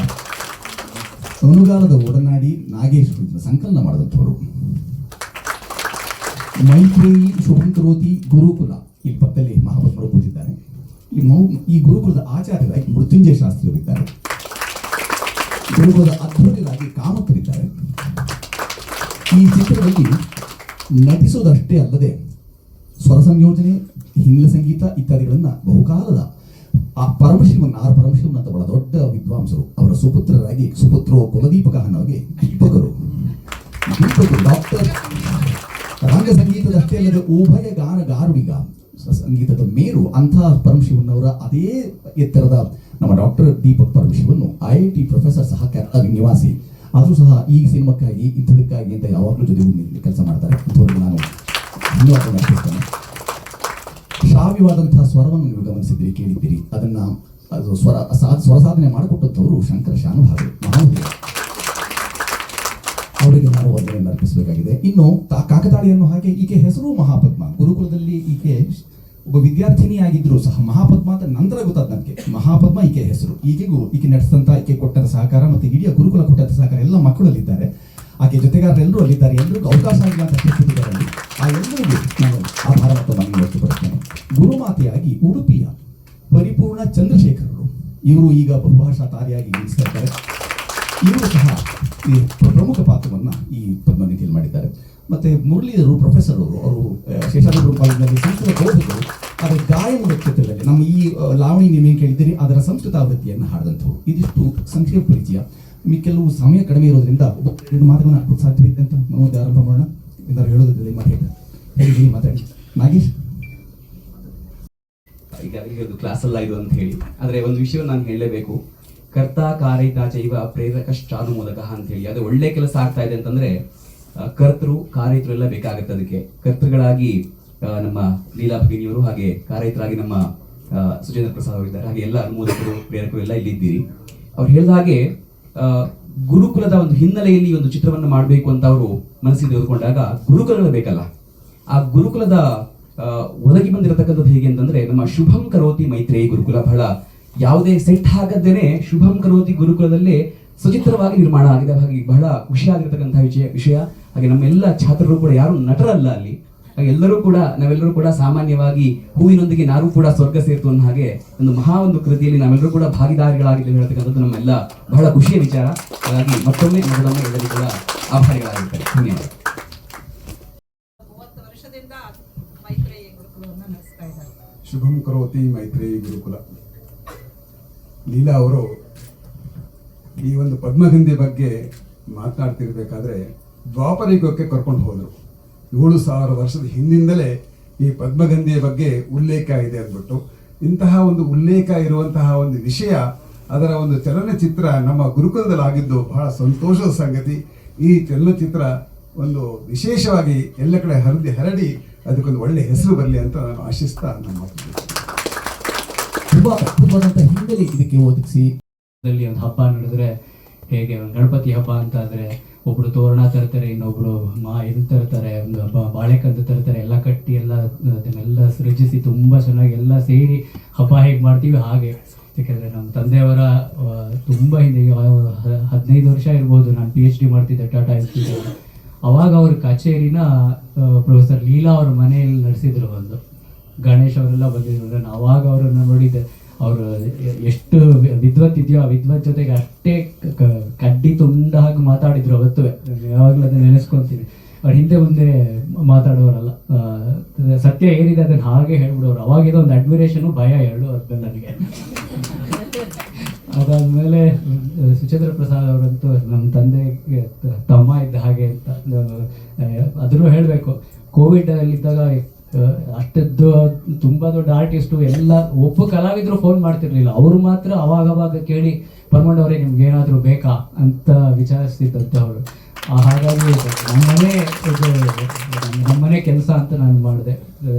ಅನುಗಾಲದ ಒಡನಾಡಿ ನಾಗೇಶ್ ಸಂಕಲನ ಮಾಡಿದಂಥವರು. ಮೈತ್ರೇಯಿ ಶುಭಂ ಕರೋತಿ ಗುರುಕುಲ, ಇಲ್ಲಿ ಪಕ್ಕದಲ್ಲಿ ಮಹಾಪತ್ಮರು ಕೂತಿದ್ದಾರೆ. ಈ ಗುರುಕುಲದ ಆಚಾರ್ಯರಾಗಿ ಮೃತ್ಯುಂಜಯ ಶಾಸ್ತ್ರಿಯವರಿದ್ದಾರೆ. ಗುರುಕುಲದ ಅಧ್ವರ್ಯರಾಗಿ ಕಾಮಕರಿದ್ದಾರೆ. ಈ ಚಿತ್ರದಲ್ಲಿ ನಟಿಸೋದಷ್ಟೇ ಅಲ್ಲದೆ ಸ್ವರ ಸಂಯೋಜನೆ, ಹಿನ್ನೆಲೆ ಸಂಗೀತ ಇತ್ಯಾದಿಗಳನ್ನ ಬಹುಕಾಲದ ಆ ಪರಮಶಿವನ್ ಅಂತ ಬಹಳ ದೊಡ್ಡ ವಿದ್ವಾಂಸರು, ಅವರ ಸುಪುತ್ರೋ ಕುಲದೀಪಕ ಅನ್ನೋಗೆ ದೀಪಕರು ಡಾಕ್ಟರ್ ರಂಗ ಸಂಗೀತದಷ್ಟೇ ಅಲ್ಲದೆ ಉಭಯ ಗಾರುಡಿಗ ಸಂಗೀತದ ಮೇರು ಅಂಥ ಪರಮಶಿವನ್ ಅವರ ಅದೇ ಎತ್ತರದ ನಮ್ಮ ಡಾಕ್ಟರ್ ದೀಪಕ್ ಪರಮಶಿವನ್ನು IIT ಪ್ರೊಫೆಸರ್ ಸಹ ಕೇರಳ ನಿವಾಸಿ, ಆದರೂ ಸಹ ಈ ಸಿನಿಮಾಕ್ಕಾಗಿ ಇಂಥದಕ್ಕಾಗಿ ಅಂತ ಯಾವಾಗಲೂ ಜೊತೆಗೂ ಕೆಲಸ ಮಾಡ್ತಾರೆ. ಅಂಥವ್ರಿಗೆ ನಾನು ಧನ್ಯವಾದ ಅರ್ಪಿಸ್ತೇನೆ. ಶ್ರಾವ್ಯವಾದಂತಹ ಸ್ವರವನ್ನು ನೀವು ಗಮನಿಸಿದ್ದೀರಿ, ಕೇಳಿದ್ದೀರಿ. ಅದು ಸ್ವರ ಸಾಧನೆ ಮಾಡಿಕೊಟ್ಟಂಥವರು ಶಂಕರ ಶಾನುಭಾವರು, ಮಹಾನುಭಾವರು. ಅವರಿಗೆ ನಾವು ವಂದನೆಯನ್ನು ಅರ್ಪಿಸಬೇಕಾಗಿದೆ. ಇನ್ನು ಕಾಕತಾಳಿಯನ್ನು ಹಾಗೆ ಈಕೆ ಹೆಸರು ಮಹಾಪದ್ಮ. ಗುರುಕುಲದಲ್ಲಿ ಈಕೆ ಒಬ್ಬ ವಿದ್ಯಾರ್ಥಿನಿಯಾಗಿದ್ರು ಸಹ ಮಹಾಪದ್ಮ ಅಂತ ನಂತರ ಗೊತ್ತಾದ ನನಗೆ. ಮಹಾಪದ್ಮ ಈಕೆ ಹೆಸರು. ಈಕೆ ನಡೆಸಿದಂಥ, ಈಕೆ ಕೊಟ್ಟಂತ ಸಹಕಾರ ಮತ್ತು ಇಡೀ ಗುರುಕುಲ ಕೊಟ್ಟಂತ ಸಹಕಾರ ಎಲ್ಲ ಮಕ್ಕಳಲ್ಲಿದ್ದಾರೆ. ಆಕೆ ಜೊತೆಗಾರರೆಲ್ಲರೂ ಅಲ್ಲಿದ್ದಾರೆ. ಎಲ್ಲರಿಗೂ ಅವಕಾಶ ಆಗಿಲ್ಲ ಅಂತ ಪರಿಸ್ಥಿತಿಗಳಲ್ಲಿ ಆ ಎಲ್ಲರಿಗೂ ನಾನು ಆಭಾರ ಮತ್ತು ಮನವಿ ವ್ಯಕ್ತಪಡಿಸ್ತೇನೆ. ಗುರುಮಾತೆಯಾಗಿ ಉಡುಪಿಯ ಪರಿಪೂರ್ಣ ಚಂದ್ರಶೇಖರರು, ಇವರು ಈಗ ಬಹುಭಾಷಾ ತಾರೆಯಾಗಿ ನಿಲ್ಲಿಸ್ತಾ ಇದ್ದಾರೆ. ಇವರು ಸಹ ಈ ಪ್ರಮುಖ ಪಾತ್ರವನ್ನು ಈ ಪದ್ಮನಿಧಿಯಲ್ಲಿ ಮಾಡಿದ್ದಾರೆ. ಮತ್ತೆ ಮುರಳೀಧರು ಪ್ರೊಫೆಸರ್ ಅವರು ಶೇಷಾದ್ರಿ ಕಾಲೇಜಿನಲ್ಲಿ ಸಂಸ್ಕೃತ ಬೋಧಕರು. ಅದರ ಗಾಯನದ ಕ್ಷೇತ್ರದಲ್ಲಿ ನಮ್ಮ ಈ ಲಾವಣಿ ನೀವೇನು ಕೇಳಿದ್ದೀರಿ ಅದರ ಸಂಸ್ಕೃತ ಆವೃತ್ತಿಯನ್ನು ಹಾಡಿದಂಥವ್ರು. ಇದಿಷ್ಟು ಸಂಕ್ಷೇಪ ಪರಿಚಯ. ಕೆಲವು ಸಮಯ ಕಡಿಮೆ ಇರೋದ್ರಿಂದ ಎರಡು ಮಾತುಗಳನ್ನ ಹಾಕೋದು ಸಾಧ್ಯವಿದೆ ಅಂತ ನಾವು ಆರಂಭ ಮಾಡೋಣ. ಏನಾದ್ರು ಹೇಳೋದಿಲ್ಲ, ಹೇಳಿ ಮಾತಾಡಿ. ನಾಗೇಶ್, ಈಗ ಇದು ಕ್ಲಾಸಲ್ಲ ಇದು ಅಂತ ಹೇಳಿ, ಆದರೆ ಒಂದು ವಿಷಯ ನಾನು ಹೇಳಲೇಬೇಕು. ಕರ್ತ ಕಾರಯಿತ ಚೈವ ಪ್ರೇರಕಶ್ಚಾನುಮೋದಕ ಅಂತ ಹೇಳಿ, ಅದು ಒಳ್ಳೆ ಕೆಲಸ ಆಗ್ತಾ ಇದೆ ಅಂತಂದ್ರೆ ಕರ್ತರು ಕಾರಯಿತರು ಎಲ್ಲ ಬೇಕಾಗುತ್ತೆ. ಅದಕ್ಕೆ ಕರ್ತೃಗಳಾಗಿ ನಮ್ಮ ಲೀಲಾ ಭಗಿನಿಯವರು, ಹಾಗೆ ಕಾರಯಿತರಾಗಿ ನಮ್ಮ ಸುಚೇಂದ್ರ ಪ್ರಸಾದ್ ಅವರಿದ್ದಾರೆ. ಹಾಗೆ ಎಲ್ಲ ಅನುಮೋದಕರು ಪ್ರೇರಕರು ಎಲ್ಲ ಇಲ್ಲಿದ್ದೀರಿ. ಅವ್ರು ಹೇಳಿದ ಹಾಗೆ ಗುರುಕುಲದ ಒಂದು ಹಿನ್ನೆಲೆಯಲ್ಲಿ ಒಂದು ಚಿತ್ರವನ್ನು ಮಾಡಬೇಕು ಅಂತ ಅವರು ಮನಸ್ಸಿಗೆ ತೆಗೆದುಕೊಂಡಾಗ ಗುರುಕುಲಗಳು ಬೇಕಲ್ಲ. ಆ ಗುರುಕುಲದ ಒದಗಿ ಬಂದಿರತಕ್ಕಂಥದ್ದು ಹೇಗೆ ಅಂತಂದ್ರೆ, ನಮ್ಮ ಶುಭಂ ಕರೋತಿ ಮೈತ್ರೇಯಿ ಗುರುಕುಲ ಬಹಳ ಯಾವುದೇ ಸೆಟ್ ಆಗದೇನೆ ಶುಭಂ ಕರೋತಿ ಗುರುಕುಲದಲ್ಲೇ ಸುಚಿತ್ರವಾಗಿ ನಿರ್ಮಾಣ ಆಗಿದೆ. ಹಾಗೆ ಬಹಳ ಖುಷಿಯಾಗಿರ್ತಕ್ಕಂತಹ ವಿಷಯ. ಹಾಗೆ ನಮ್ಮೆಲ್ಲ ಛಾತ್ರರು ಕೂಡ ಯಾರು ನಟರಲ್ಲ ಅಲ್ಲಿ, ನಾವೆಲ್ಲರೂ ಕೂಡ ಸಾಮಾನ್ಯವಾಗಿ ಹೂವಿನೊಂದಿಗೆ ನಾರು ಕೂಡ ಸ್ವರ್ಗ ಸೇರ್ತು ಅನ್ನೋ ಹಾಗೆ ಒಂದು ಒಂದು ಕೃತಿಯಲ್ಲಿ ನಾವೆಲ್ಲರೂ ಕೂಡ ಭಾಗಿದಾರಿಗಳಾಗಿದ್ದೇವೆ ಹೇಳ್ತಕ್ಕಂಥದ್ದು ನಮ್ಮೆಲ್ಲ ಬಹಳ ಖುಷಿಯ ವಿಚಾರ. ಹಾಗಾಗಿ ಮತ್ತೊಮ್ಮೆ ಎಲ್ಲರಿಗೂ ಕೂಡ ಆಭಾರಿಗಳಾಗಿರ್ತಾರೆ. ಧನ್ಯವಾದ. 30 ವರ್ಷದಿಂದ ಮೈತ್ರೇಯಿ ಗುರುಕುಲವನ್ನು ನಡೆಸ್ತಾ ಇದ್ದಾರೆ. ಶುಭಂ ಕರೋತಿ ಮೈತ್ರೇಯಿ ಗುರುಕುಲ. ಲೀಲಾ ಅವರು ಈ ಒಂದು ಪದ್ಮಗಂಧಿ ಬಗ್ಗೆ ಮಾತನಾಡ್ತಿರ್ಬೇಕಾದ್ರೆ ದ್ವಾಪರಯುಗಕ್ಕೆ ಕರ್ಕೊಂಡು ಹೋದರು. 7000 ವರ್ಷದ ಹಿಂದಿಂದಲೇ ಈ ಪದ್ಮಗಂಧಿಯ ಬಗ್ಗೆ ಉಲ್ಲೇಖ ಇದೆ ಅಂದ್ಬಿಟ್ಟು, ಇಂತಹ ಒಂದು ಉಲ್ಲೇಖ ಇರುವಂತಹ ಒಂದು ವಿಷಯ, ಅದರ ಒಂದು ಚಲನಚಿತ್ರ ನಮ್ಮ ಗುರುಕುಲದಲ್ಲಿ ಆಗಿದ್ದು ಬಹಳ ಸಂತೋಷದ ಸಂಗತಿ. ಈ ಚಲನಚಿತ್ರ ಒಂದು ವಿಶೇಷವಾಗಿ ಎಲ್ಲ ಕಡೆ ಹರಡಿ ಅದಕ್ಕೊಂದು ಒಳ್ಳೆ ಹೆಸರು ಬರಲಿ ಅಂತ ನಾನು ಆಶಿಸ್ತಾ ನನ್ನ ಮಾತು. ತುಂಬಾ ಅದ್ಭುತವಾದಂಥ ಹಿನ್ನೆಲೆ ಇದಕ್ಕೆ ಒದಗಿಸಿ ಒಂದು ಹಬ್ಬ ನಡೆದ್ರೆ ಹೇಗೆ, ಒಂದು ಗಣಪತಿ ಹಬ್ಬ ಅಂತ ಆದರೆ ಒಬ್ರು ತೋರಣ ತರ್ತಾರೆ, ಇನ್ನೊಬ್ರು ಇದು ತರ್ತಾರೆ, ಒಂದು ಬಾಳೆಕಂದು ತರ್ತಾರೆ, ಎಲ್ಲ ಕಟ್ಟಿ ಅದನ್ನೆಲ್ಲ ಸೃಜಿಸಿ ತುಂಬ ಚೆನ್ನಾಗಿ ಎಲ್ಲ ಸೇರಿ ಹಬ್ಬ ಹೇಗೆ ಮಾಡ್ತೀವಿ ಹಾಗೆ. ಯಾಕೆಂದರೆ ನಮ್ಮ ತಂದೆಯವರ ತುಂಬ ಹಿಂದೆ 15 ವರ್ಷ ಇರ್ಬೋದು, ನಾನು PhD ಮಾಡ್ತಿದ್ದೆ ಟಾಟಾ ಇನ್ಸ್ಟಿಟ್ಯೂಟ್. ಅವಾಗ ಅವ್ರ ಕಚೇರಿನ ಪ್ರೊಫೆಸರ್ ಲೀಲಾ ಅವ್ರ ಮನೆಯಲ್ಲಿ ನಡೆಸಿದ್ರು. ಒಂದು ಗಣೇಶ್ ಅವರೆಲ್ಲ ಬಂದಿದ್ರು. ನಾನು ಅವಾಗ ಅವರನ್ನು ನೋಡಿದ್ದೆ. ಅವರು ಎಷ್ಟು ವಿದ್ವತ್ ಇದೆಯೋ ಆ ವಿದ್ವತ್ ಜೊತೆಗೆ ಅಷ್ಟೇ ಕಡ್ಡಿ ತುಂಡಾಗಿ ಮಾತಾಡಿದ್ರು. ಅವತ್ತು ಯಾವಾಗಲೂ ಅದನ್ನ ನೆನೆಸ್ಕೊತೀನಿ. ಅವ್ರು ಹಿಂದೆ ಮುಂದೆ ಮಾತಾಡೋರಲ್ಲ, ಸತ್ಯ ಏನಿದೆ ಅದನ್ನು ಹಾಗೆ ಹೇಳ್ಬಿಡೋರು. ಅವಾಗಿರೋ ಒಂದು ಅಡ್ಮಿರೇಷನು ಭಯ ಎರಡು ಅದ್ರಲ್ಲಿ ನನಗೆ. ಅದಾದ್ಮೇಲೆ ಸುಚೇಂದ್ರ ಪ್ರಸಾದ್ ಅವರಂತೂ ನಮ್ಮ ತಂದೆಗೆ ತಮ್ಮ ಇದ್ದ ಹಾಗೆ ಅಂತ. ಅದನ್ನು ಹೇಳಬೇಕು, ಕೋವಿಡಲ್ಲಿದ್ದಾಗ ಅಷ್ಟದ್ದು ತುಂಬ ದೊಡ್ಡ ಆರ್ಟಿಸ್ಟು ಎಲ್ಲ ಒಬ್ಬ ಕಲಾವಿದರು ಫೋನ್ ಮಾಡ್ತಿರ್ಲಿಲ್ಲ. ಅವರು ಮಾತ್ರ ಅವಾಗ ಕೇಳಿ ಬರ್ಮಂಡವ್ರೆ ನಿಮ್ಗೆ ಏನಾದರೂ ಬೇಕಾ ಅಂತ ವಿಚಾರಿಸ್ತಿದ್ದಂತೆ ಅವರು. ಹಾಗಾಗಿ ನಮ್ಮನೆ ಕೆಲಸ ಅಂತ ನಾನು ಮಾಡಿದೆ.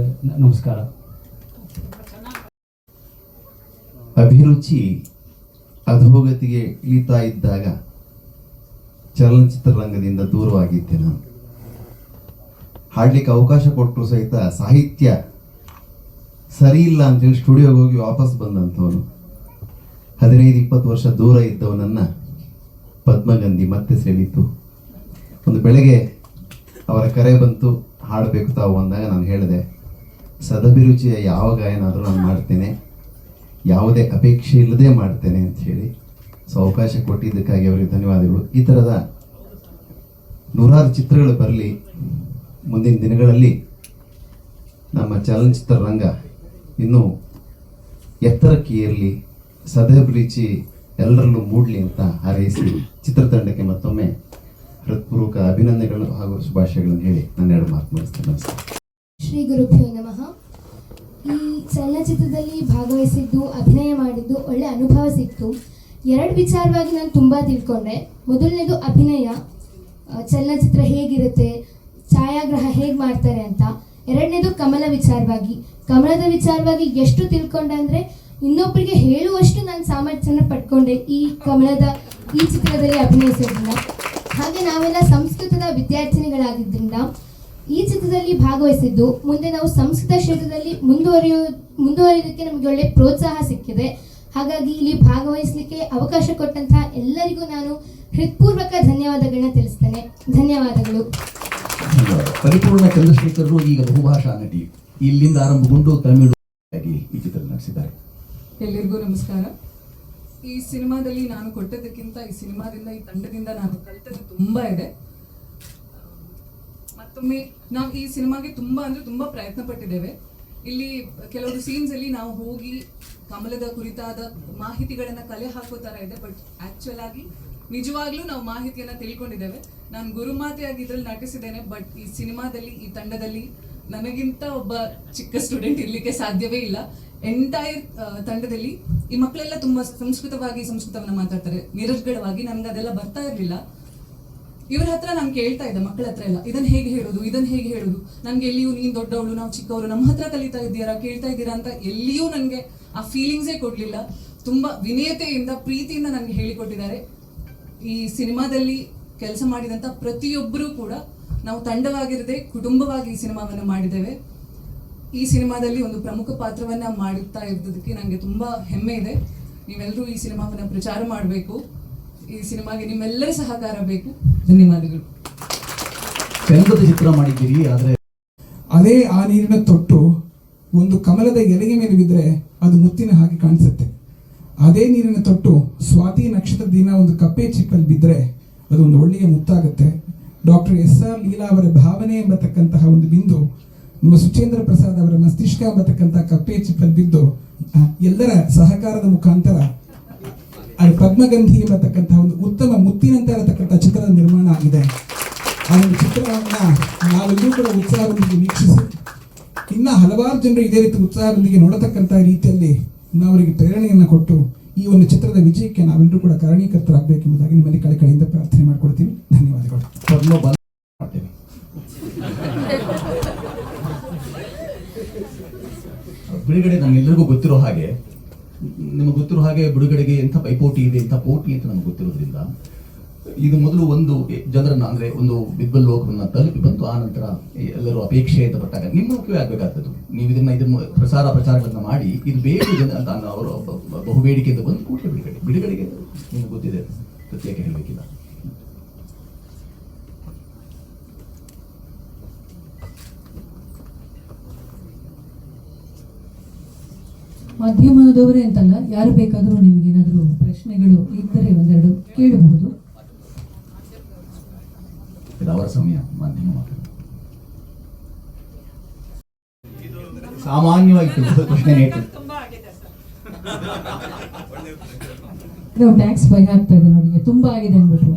ನಮಸ್ಕಾರ. ಅಭಿರುಚಿ ಅಧೋಗತಿಗೆ ಇಳಿತಾ ಇದ್ದಾಗ ಚಲನಚಿತ್ರರಂಗದಿಂದ ದೂರವಾಗಿದ್ದೆ ನಾನು. ಹಾಡ್ಲಿಕ್ಕೆ ಅವಕಾಶ ಕೊಟ್ಟರು ಸಹಿತ ಸಾಹಿತ್ಯ ಸರಿ ಇಲ್ಲ ಅಂತೇಳಿ ಸ್ಟುಡಿಯೋಗೆ ಹೋಗಿ ವಾಪಸ್ ಬಂದಂಥವನು. 15-20 ವರ್ಷ ದೂರ ಇದ್ದವನನ್ನ ಪದ್ಮಗಂಧಿ ಮತ್ತೆ ಸೆಳೀತು. ಒಂದು ಬೆಳಗ್ಗೆ ಅವರ ಕರೆ ಬಂತು, ಹಾಡಬೇಕು ತಾವು ಅಂದಾಗ ನಾನು ಹೇಳಿದೆ, ಸದಭಿರುಚಿಯ ಯಾವ ಗಾಯನಾದರೂ ನಾನು ಮಾಡ್ತೇನೆ, ಯಾವುದೇ ಅಪೇಕ್ಷೆ ಇಲ್ಲದೆ ಮಾಡ್ತೇನೆ ಅಂತ ಹೇಳಿ. ಸೊ ಅವಕಾಶ ಕೊಟ್ಟಿದ್ದಕ್ಕಾಗಿ ಅವರಿಗೆ ಧನ್ಯವಾದಗಳು. ಈ ಥರದ 100 ಚಿತ್ರಗಳು ಬರಲಿ. ಮುಂದಿನ ದಿನಗಳಲ್ಲಿ ನಮ್ಮ ಚಲನಚಿತ್ರ ರಂಗ ಇನ್ನೂ ಎತ್ತರಕ್ಕೆ ಏರಲಿ, ಸದಭಿರುಚಿ ಎಲ್ಲರಲ್ಲೂ ಮೂಡಲಿ ಅಂತ ಹಾರೈಸಿ ಚಿತ್ರತಂಡಕ್ಕೆ ಮತ್ತೊಮ್ಮೆ ಹೃತ್ಪೂರ್ವಕ ಅಭಿನಂದನೆಗಳು ಹಾಗೂ ಶುಭಾಶಯಗಳನ್ನು ಹೇಳಿ ನನ್ನ 2 ಮಾತು ಮುಗಿಸ್ತೇನೆ. ನಮಸ್ಕಾರ. ಶ್ರೀ ಗುರುಭ್ಯೋ ನಮಃ. ಈ ಚಲನಚಿತ್ರದಲ್ಲಿ ಭಾಗವಹಿಸಿದ್ದು, ಅಭಿನಯ ಮಾಡಿದ್ದು ಒಳ್ಳೆ ಅನುಭವ ಸಿಕ್ತು. ಎರಡು ವಿಚಾರವಾಗಿ ನಾನು ತುಂಬ ತಿಳ್ಕೊಂಡೆ. ಮೊದಲನೇದು ಅಭಿನಯ, ಚಲನಚಿತ್ರ ಹೇಗಿರುತ್ತೆ, ಛಾಯಾಗ್ರಹ ಹೇಗೆ ಮಾಡ್ತಾರೆ ಅಂತ. ಎರಡನೇದು ಕಮಲದ ವಿಚಾರವಾಗಿ ಎಷ್ಟು ತಿಳ್ಕೊಂಡೆ ಅಂದರೆ ಇನ್ನೊಬ್ಬರಿಗೆ ಹೇಳುವಷ್ಟು ನಾನು ಸಾಮರ್ಥ್ಯನ ಪಡ್ಕೊಂಡೆ ಈ ಚಿತ್ರದಲ್ಲಿ ಅಭಿನಯಿಸೋದ್ರಿಂದ. ಹಾಗೆ ನಾವೆಲ್ಲ ಸಂಸ್ಕೃತದ ವಿದ್ಯಾರ್ಥಿನಿಗಳಾಗಿದ್ದರಿಂದ ಈ ಚಿತ್ರದಲ್ಲಿ ಭಾಗವಹಿಸಿದ್ದು ಮುಂದೆ ನಾವು ಸಂಸ್ಕೃತ ಕ್ಷೇತ್ರದಲ್ಲಿ ಮುಂದುವರಿಯೋದಕ್ಕೆ ನಮಗೆ ಒಳ್ಳೆ ಪ್ರೋತ್ಸಾಹ ಸಿಕ್ಕಿದೆ. ಹಾಗಾಗಿ ಇಲ್ಲಿ ಭಾಗವಹಿಸಲಿಕ್ಕೆ ಅವಕಾಶ ಕೊಟ್ಟಂತಹ ಎಲ್ಲರಿಗೂ ನಾನು ಹೃತ್ಪೂರ್ವಕ ಧನ್ಯವಾದಗಳನ್ನ ತಿಳಿಸ್ತೇನೆ. ಧನ್ಯವಾದಗಳು. ಪರಿಪೂರ್ಣ ಚಂದ್ರಶೇಖರರು ಈಗ ಬಹುಭಾಷಾ ನಟಿ. ಇಲ್ಲಿಂದ ಆರಂಭಗೊಂಡು ತಮಿಳು ಈ ಚಿತ್ರ ನಡೆಸಿದ್ದಾರೆ. ಎಲ್ಲರಿಗೂ ನಮಸ್ಕಾರ. ಈ ಸಿನಿಮಾದಲ್ಲಿ ನಾನು ಕೊಟ್ಟದಕ್ಕಿಂತ ಈ ಸಿನಿಮಾದಿಂದ, ಈ ತಂಡದಿಂದ ನಾನು ಕಲಿತದ್ದು ತುಂಬ ಇದೆ. ಮತ್ತೊಮ್ಮೆ ನಾವು ಈ ಸಿನಿಮಾಗೆ ತುಂಬ ಪ್ರಯತ್ನ ಪಟ್ಟಿದ್ದೇವೆ. ಇಲ್ಲಿ ಕೆಲವರು ಸೀನ್ಸಲ್ಲಿ ನಾವು ಹೋಗಿ ಕಮಲದ ಕುರಿತಾದ ಮಾಹಿತಿಗಳನ್ನು ಕಲೆ ಹಾಕೋ ಥರ ಇದೆ, ಬಟ್ ಆ್ಯಕ್ಚುಲ್ ಆಗಿ ನಿಜವಾಗ್ಲೂ ನಾವು ಮಾಹಿತಿಯನ್ನು ತಿಳ್ಕೊಂಡಿದ್ದೇವೆ. ನಾನು ಗುರುಮಾತೆಯಾಗಿ ಇದರಲ್ಲಿ ನಟಿಸಿದ್ದೇನೆ, ಬಟ್ ಈ ಸಿನಿಮಾದಲ್ಲಿ, ಈ ತಂಡದಲ್ಲಿ ನನಗಿಂತ ಒಬ್ಬ ಚಿಕ್ಕ ಸ್ಟೂಡೆಂಟ್ ಇರಲಿಕ್ಕೆ ಸಾಧ್ಯವೇ ಇಲ್ಲ. ಎಂಟೈರ್ ತಂಡದಲ್ಲಿ ಈ ಮಕ್ಕಳೆಲ್ಲ ತುಂಬ ಸಂಸ್ಕೃತವನ್ನು ಮಾತಾಡ್ತಾರೆ ನಿರರ್ಗಳವಾಗಿ. ನನಗೆ ಅದೆಲ್ಲ ಬರ್ತಾ ಇರಲಿಲ್ಲ. ಇವ್ರ ಹತ್ರ ನಾನು ಕೇಳ್ತಾ ಇದ್ದೆ, ಮಕ್ಕಳ ಹತ್ರ ಎಲ್ಲ, ಇದನ್ನು ಹೇಗೆ ಹೇಳೋದು, ನನಗೆ ಎಲ್ಲಿಯೂ ನೀನು ದೊಡ್ಡವಳು, ನಾವು ಚಿಕ್ಕವರು, ನಮ್ಮ ಹತ್ರ ಕೇಳ್ತಾ ಇದ್ದೀರಾ ಅಂತ ಎಲ್ಲಿಯೂ ನನಗೆ ಆ ಫೀಲಿಂಗ್ಸೇ ಕೊಡಲಿಲ್ಲ. ತುಂಬ ವಿನಯತೆಯಿಂದ, ಪ್ರೀತಿಯಿಂದ ನನಗೆ ಹೇಳಿಕೊಟ್ಟಿದ್ದಾರೆ. ಈ ಸಿನಿಮಾದಲ್ಲಿ ಕೆಲಸ ಮಾಡಿದಂಥ ಪ್ರತಿಯೊಬ್ಬರೂ ಕೂಡ ನಾವು ತಂಡವಾಗಿರದೆ ಕುಟುಂಬವಾಗಿ ಈ ಸಿನಿಮಾವನ್ನು ಮಾಡಿದ್ದೇವೆ. ಈ ಸಿನಿಮಾದಲ್ಲಿ ಒಂದು ಪ್ರಮುಖ ಪಾತ್ರವನ್ನು ಮಾಡುತ್ತಾ ಇರೋದಕ್ಕೆ ನನಗೆ ತುಂಬ ಹೆಮ್ಮೆ ಇದೆ. ನೀವೆಲ್ಲರೂ ಈ ಸಿನಿಮಾವನ್ನು ಪ್ರಚಾರ ಮಾಡಬೇಕು. ಈ ಸಿನಿಮಾಗೆ ನಿಮ್ಮೆಲ್ಲರ ಸಹಕಾರ ಬೇಕು. ಧನ್ಯವಾದಗಳು. ಚಂದದ ಚಿತ್ರ ಮಾಡಿದ್ದೀರಿ, ಆದರೆ ಅದೇ ಆ ನೀರಿನ ತೊಟ್ಟು ಒಂದು ಕಮಲದ ಎಲೆಗೆ ಮೇಲೆ ಬಿದ್ದರೆ ಅದು ಮುತ್ತಿನ ಹಾಗೆ ಕಾಣಿಸುತ್ತೆ. ಅದೇ ನೀರಿನ ತೊಟ್ಟು ಸ್ವಾತಿ ನಕ್ಷತ್ರ ದಿನ ಒಂದು ಕಪ್ಪೆ ಚಿಪ್ಪಲ್ಲಿ ಬಿದ್ದರೆ ಅದು ಒಂದು ಒಳ್ಳೆಯ ಮುತ್ತಾಗುತ್ತೆ. ಡಾಕ್ಟರ್ SR ಲೀಲಾ ಅವರ ಭಾವನೆ ಎಂಬತಕ್ಕಂತಹ ಒಂದು ಬಿಂದು ನಮ್ಮ ಸುಚೇಂದ್ರ ಪ್ರಸಾದ್ ಅವರ ಮಸ್ತಿಷ್ಕ ಎಂಬತಕ್ಕಂತಹ ಕಪ್ಪೆ ಚಿಪ್ಪಲ್ಲಿ ಬಿದ್ದು ಎಲ್ಲರ ಸಹಕಾರದ ಮುಖಾಂತರ ಅದು ಪದ್ಮಗಂಧಿ ಎಂಬತಕ್ಕಂತಹ ಒಂದು ಉತ್ತಮ ಮುತ್ತಿನಂತೆ ಇರತಕ್ಕಂಥ ಚಿತ್ರದ ನಿರ್ಮಾಣ ಆಗಿದೆ. ಆ ಒಂದು ಚಿತ್ರವನ್ನು ನಾವೆಲ್ಲರೂ ಕೂಡ ಉತ್ಸಾಹದೊಂದಿಗೆ ವೀಕ್ಷಿಸಿ ಇನ್ನು ಹಲವಾರು ಜನರು ಇದೇ ರೀತಿ ಉತ್ಸಾಹದೊಂದಿಗೆ ನೋಡತಕ್ಕಂಥ ರೀತಿಯಲ್ಲಿ ನಾವು ಅವರಿಗೆ ಪ್ರೇರಣೆಯನ್ನು ಕೊಟ್ಟು ಈ ಒಂದು ಚಿತ್ರದ ವಿಜಯಕ್ಕೆ ನಾವೆಲ್ಲರೂ ಕೂಡ ಕಾರಣೀಕರ್ತರಾಗಬೇಕೆಂಬುದಾಗಿ ನಿಮ್ಮಲ್ಲಿ ಕಳೆಕಳೆಯಿಂದ ಪ್ರಾರ್ಥನೆ ಮಾಡ್ಕೊಡ್ತೀವಿ. ಧನ್ಯವಾದಗಳು. ಮಾಡ್ತೇವೆ. ಬಿಡುಗಡೆ ನಮ್ಗೆಲ್ಲರಿಗೂ ಗೊತ್ತಿರೋ ಹಾಗೆ, ನಿಮಗೆ ಗೊತ್ತಿರೋ ಹಾಗೆ ಬಿಡುಗಡೆಗೆ ಎಂಥ ಪೈಪೋಟಿ ಇದೆ, ಎಂಥ ಪೋಟಿ ಅಂತ ನಮ್ಗೆ ಗೊತ್ತಿರೋದ್ರಿಂದ ಇದು ಮೊದಲು ಒಂದು ಜನರನ್ನ, ಅಂದರೆ ಒಂದು ಬಿಬ್ಬಲ್ ಲೋಕವನ್ನ ತಲುಪಿ ಬಂತು. ಆ ನಂತರ ಎಲ್ಲರೂ ಅಪೇಕ್ಷೆ ಅಂತ ಪಟ್ಟಾಗ ನಿಮ್ಮ ಮುಖ್ಯವೇ ಆಗಬೇಕಾಗ್ತದ್ದು. ನೀವು ಇದನ್ನ ಪ್ರಚಾರಗಳನ್ನ ಮಾಡಿ ಇದು ಬೇಗ ಅಂತ ಅವರು ಬಹುಬೇಡಿಕೆಯಿಂದ ಬಂದು ಕೂಡಲೇ ಬಿಡುಗಡೆಗೆ ನಿಮ್ಗೆ ಗೊತ್ತಿದೆ, ಪ್ರತ್ಯೇಕ ಹೇಳಬೇಕಿಲ್ಲ. ಮಾಧ್ಯಮದವರೇ ಅಂತಲ್ಲ, ಯಾರು ಬೇಕಾದರೂ ನಿಮಗೇನಾದರೂ ಪ್ರಶ್ನೆಗಳು ಇದ್ದರೆ ಒಂದೆರಡು ಕೇಳಬಹುದು. ಅವರ ಸಮಯ ಮಾಧ್ಯಮ ಮಾತಾಡ ಸಾಮಾನ್ಯವಾಗಿ ಪ್ರಶ್ನೆ ಟ್ಯಾಕ್ಸ್ ಭಯ ಆಗ್ತಾ ಇದೆ ನೋಡಿ, ತುಂಬಾ ಆಗಿದೆ ಅಂದ್ಬಿಟ್ರು.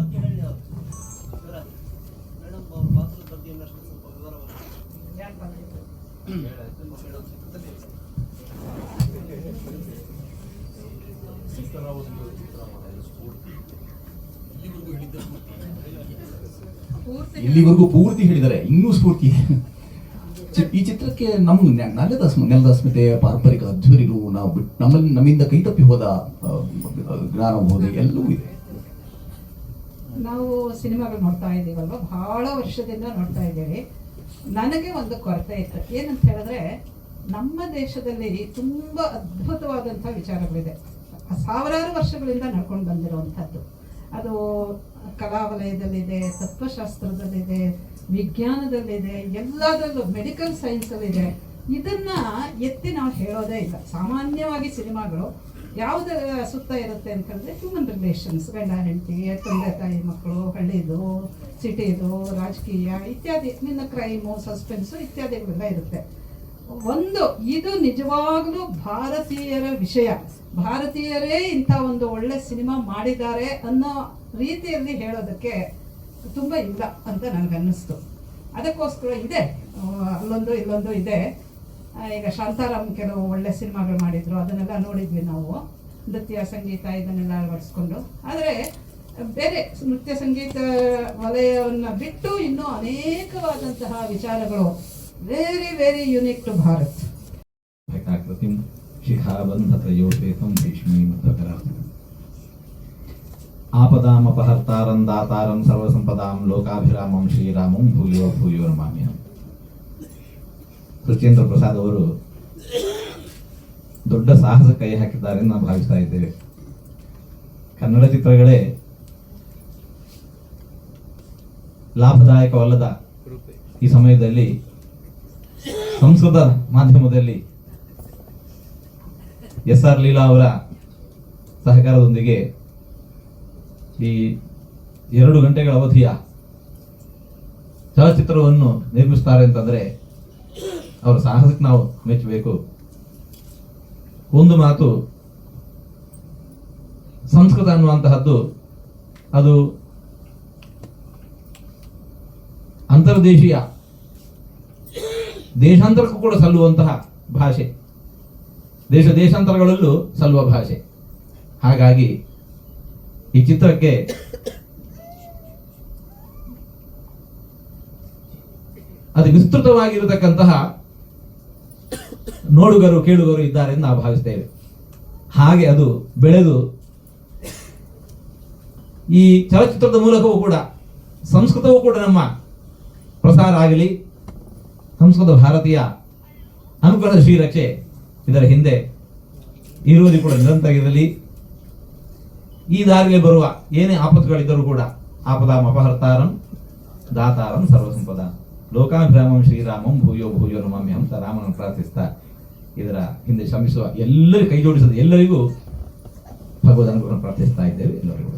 ಇಲ್ಲಿವರೆಗೂ ಪೂರ್ತಿ ಹೇಳಿದ್ದಾರೆ, ಇನ್ನೂ ಸ್ಫೂರ್ತಿ. ಈ ಚಿತ್ರಕ್ಕೆ ನೆಲದ ಅಸ್ಮಿತೆ, ಪಾರಂಪರಿಕ ಅಧ್ವರಿಗಳು, ನಾವು ನಮ್ಮಿಂದ ಕೈತಪ್ಪಿ ಹೋದ ಜ್ಞಾನಬೋಧೆ ಎಲ್ಲವೂ ಇದೆ. ನಾವು ಸಿನಿಮಾಗಳು ನೋಡ್ತಾ ಇದ್ದೀವಲ್ವ, ಬಹಳ ವರ್ಷದಿಂದ ನೋಡ್ತಾ ಇದ್ದೀವಿ. ನನಗೆ ಒಂದು ಕೊರತೆ ಇತ್ತು, ಏನಂತ ಹೇಳಿದ್ರೆ ನಮ್ಮ ದೇಶದಲ್ಲಿ ತುಂಬ ಅದ್ಭುತವಾದಂಥ ವಿಚಾರಗಳಿದೆ, ಸಾವಿರಾರು ವರ್ಷಗಳಿಂದ ನಡ್ಕೊಂಡು ಬಂದಿರುವಂಥದ್ದು. ಅದು ಕಲಾ ವಲಯದಲ್ಲಿದೆ, ತತ್ವಶಾಸ್ತ್ರದಲ್ಲಿದೆ, ವಿಜ್ಞಾನದಲ್ಲಿದೆ, ಎಲ್ಲದರಲ್ಲೂ, ಮೆಡಿಕಲ್ ಸೈನ್ಸಲ್ಲಿದೆ. ಇದನ್ನ ಎತ್ತಿ ನಾವು ಹೇಳೋದೇ ಇಲ್ಲ. ಸಾಮಾನ್ಯವಾಗಿ ಸಿನಿಮಾಗಳು ಯಾವುದರ ಸುತ್ತ ಇರುತ್ತೆ ಅಂತಂದರೆ ಹ್ಯೂಮನ್ ರಿಲೇಷನ್ಸ್, ಗಂಡ ಹೆಂಡತಿ, ತಂದೆ ತಾಯಿ ಮಕ್ಕಳು, ಹಳ್ಳಿದು, ಸಿಟಿದು, ರಾಜಕೀಯ ಇತ್ಯಾದಿ, ನಿನ್ನ ಕ್ರೈಮು, ಸಸ್ಪೆನ್ಸು ಇತ್ಯಾದಿಗಳೆಲ್ಲ ಇರುತ್ತೆ. ಇದು ನಿಜವಾಗ್ಲೂ ಭಾರತೀಯರ ವಿಷಯ, ಭಾರತೀಯರೇ ಇಂಥ ಒಂದು ಒಳ್ಳೆ ಸಿನಿಮಾ ಮಾಡಿದ್ದಾರೆ ಅನ್ನೋ ರೀತಿಯಲ್ಲಿ ಹೇಳೋದಕ್ಕೆ ತುಂಬ ಇಲ್ಲ ಅಂತ ನನಗನ್ನಿಸ್ತು. ಅದಕ್ಕೋಸ್ಕರ ಇದೆ, ಅಲ್ಲೊಂದು ಇಲ್ಲೊಂದು ಇದೆ. ಈಗ ಶಾಂತಾರಾಮ್ ಕೆಲವು ಒಳ್ಳೆ ಸಿನಿಮಾಗಳು ಮಾಡಿದ್ರು, ಅದನ್ನೆಲ್ಲ ನೋಡಿದ್ವಿ ನಾವು. ನೃತ್ಯ ಸಂಗೀತ ಇದನ್ನೆಲ್ಲ ಅಳವಡಿಸ್ಕೊಂಡು. ಆದರೆ ಬೇರೆ ನೃತ್ಯ ಸಂಗೀತ ವಲಯವನ್ನು ಬಿಟ್ಟು ಇನ್ನೂ ಅನೇಕವಾದಂತಹ ವಿಚಾರಗಳು very very unique to Bharat. ಕೃತಿಂ ಶಿಖಾಬಂಧತ್ರಯೋಪೇತಂ ಭೀಷ್ಮೀಮಧ್ವಕರಾಂ ಆಪದಾಮಪಹರ್ತಾರಂ ದಾತಾರಂ ಸರ್ವಸಂಪದಾಂ ಲೋಕಾಭಿರಾಮಂ ಶ್ರೀರಾಮಂ ಭೂಯೋ ಭೂಯೋ ನಮಾಮ್ಯಹಂ. ಸುಚೇಂದ್ರ ಪ್ರಸಾದ್ ಅವರು ದೊಡ್ಡ ಸಾಹಸ ಕೈ ಹಾಕಿದ್ದಾರೆ ಎಂದು ನಾವು ಭಾವಿಸ್ತಾ ಇದ್ದೇವೆ. ಕನ್ನಡ ಚಿತ್ರಗಳೇ ಲಾಭದಾಯಕವಲ್ಲದ ಈ ಸಮಯದಲ್ಲಿ ಸಂಸ್ಕೃತ ಮಾಧ್ಯಮದಲ್ಲಿ SR ಲೀಲಾ ಅವರ ಸಹಕಾರದೊಂದಿಗೆ ಈ 2 ಗಂಟೆಗಳ ಅವಧಿಯ ಚಲಚಿತ್ರವನ್ನು ನಿರ್ಮಿಸ್ತಾರೆ ಅಂತಂದ್ರೆ ಅವರ ಸಾಹಸಕ್ಕೆ ನಾವು ಮೆಚ್ಚಬೇಕು. ಒಂದು ಮಾತು, ಸಂಸ್ಕೃತ ಅನ್ನುವಂತಹದ್ದು ಅದು ಅಂತರ್ದೇಶೀಯ ದೇಶಾಂತರಕ್ಕೂ ಕೂಡ ಸಲ್ಲುವಂತಹ ಭಾಷೆ, ದೇಶಾಂತರಗಳಲ್ಲೂ ಸಲ್ಲುವ ಭಾಷೆ. ಹಾಗಾಗಿ ಈ ಚಿತ್ರಕ್ಕೆ ಅದು ವಿಸ್ತೃತವಾಗಿರತಕ್ಕಂತಹ ನೋಡುಗರು ಕೇಳುಗರು ಇದ್ದಾರೆ ಎಂದು ನಾವು ಭಾವಿಸ್ತೇವೆ. ಹಾಗೆ ಅದು ಬೆಳೆದು ಈ ಚಲಚಿತ್ರದ ಮೂಲಕವೂ ಕೂಡ ಸಂಸ್ಕೃತವೂ ಕೂಡ ನಮ್ಮ ಪ್ರಸಾರ ಆಗಲಿ, ಸಂಸ್ಕೃತ ಭಾರತೀಯ ಅನುಗ್ರಹ ಶ್ರೀರಕ್ಷೆ ಇದರ ಹಿಂದೆ ಇರುವುದು ಕೂಡ ನಿರಂತರ ಇರಲಿ. ಈ ದಾರಿಯಲ್ಲಿ ಬರುವ ಏನೇ ಆಪತ್ತುಗಳಿದ್ದರೂ ಕೂಡ ಆಪದಾಂ ಅಪಹರ್ತಾರಂ ದಾತಾರಂ ಸರ್ವಸಂಪದ ಲೋಕಾಭಿರಾಮಂ ಶ್ರೀರಾಮಂ ಭೂಯೋ ಭೂಯೋ ನಮಾಮ್ಯಹಂ ಅಂತ ರಾಮನನ್ನು ಪ್ರಾರ್ಥಿಸ್ತಾ ಇದರ ಹಿಂದೆ ಶ್ರಮಿಸುವ ಎಲ್ಲರಿಗೂ, ಕೈ ಜೋಡಿಸದ ಎಲ್ಲರಿಗೂ ಭಗವದ್ ಅನುಗ್ರಹ ಪ್ರಾರ್ಥಿಸ್ತಾ ಇದ್ದೇವೆ. ಎಲ್ಲರಿಗೂ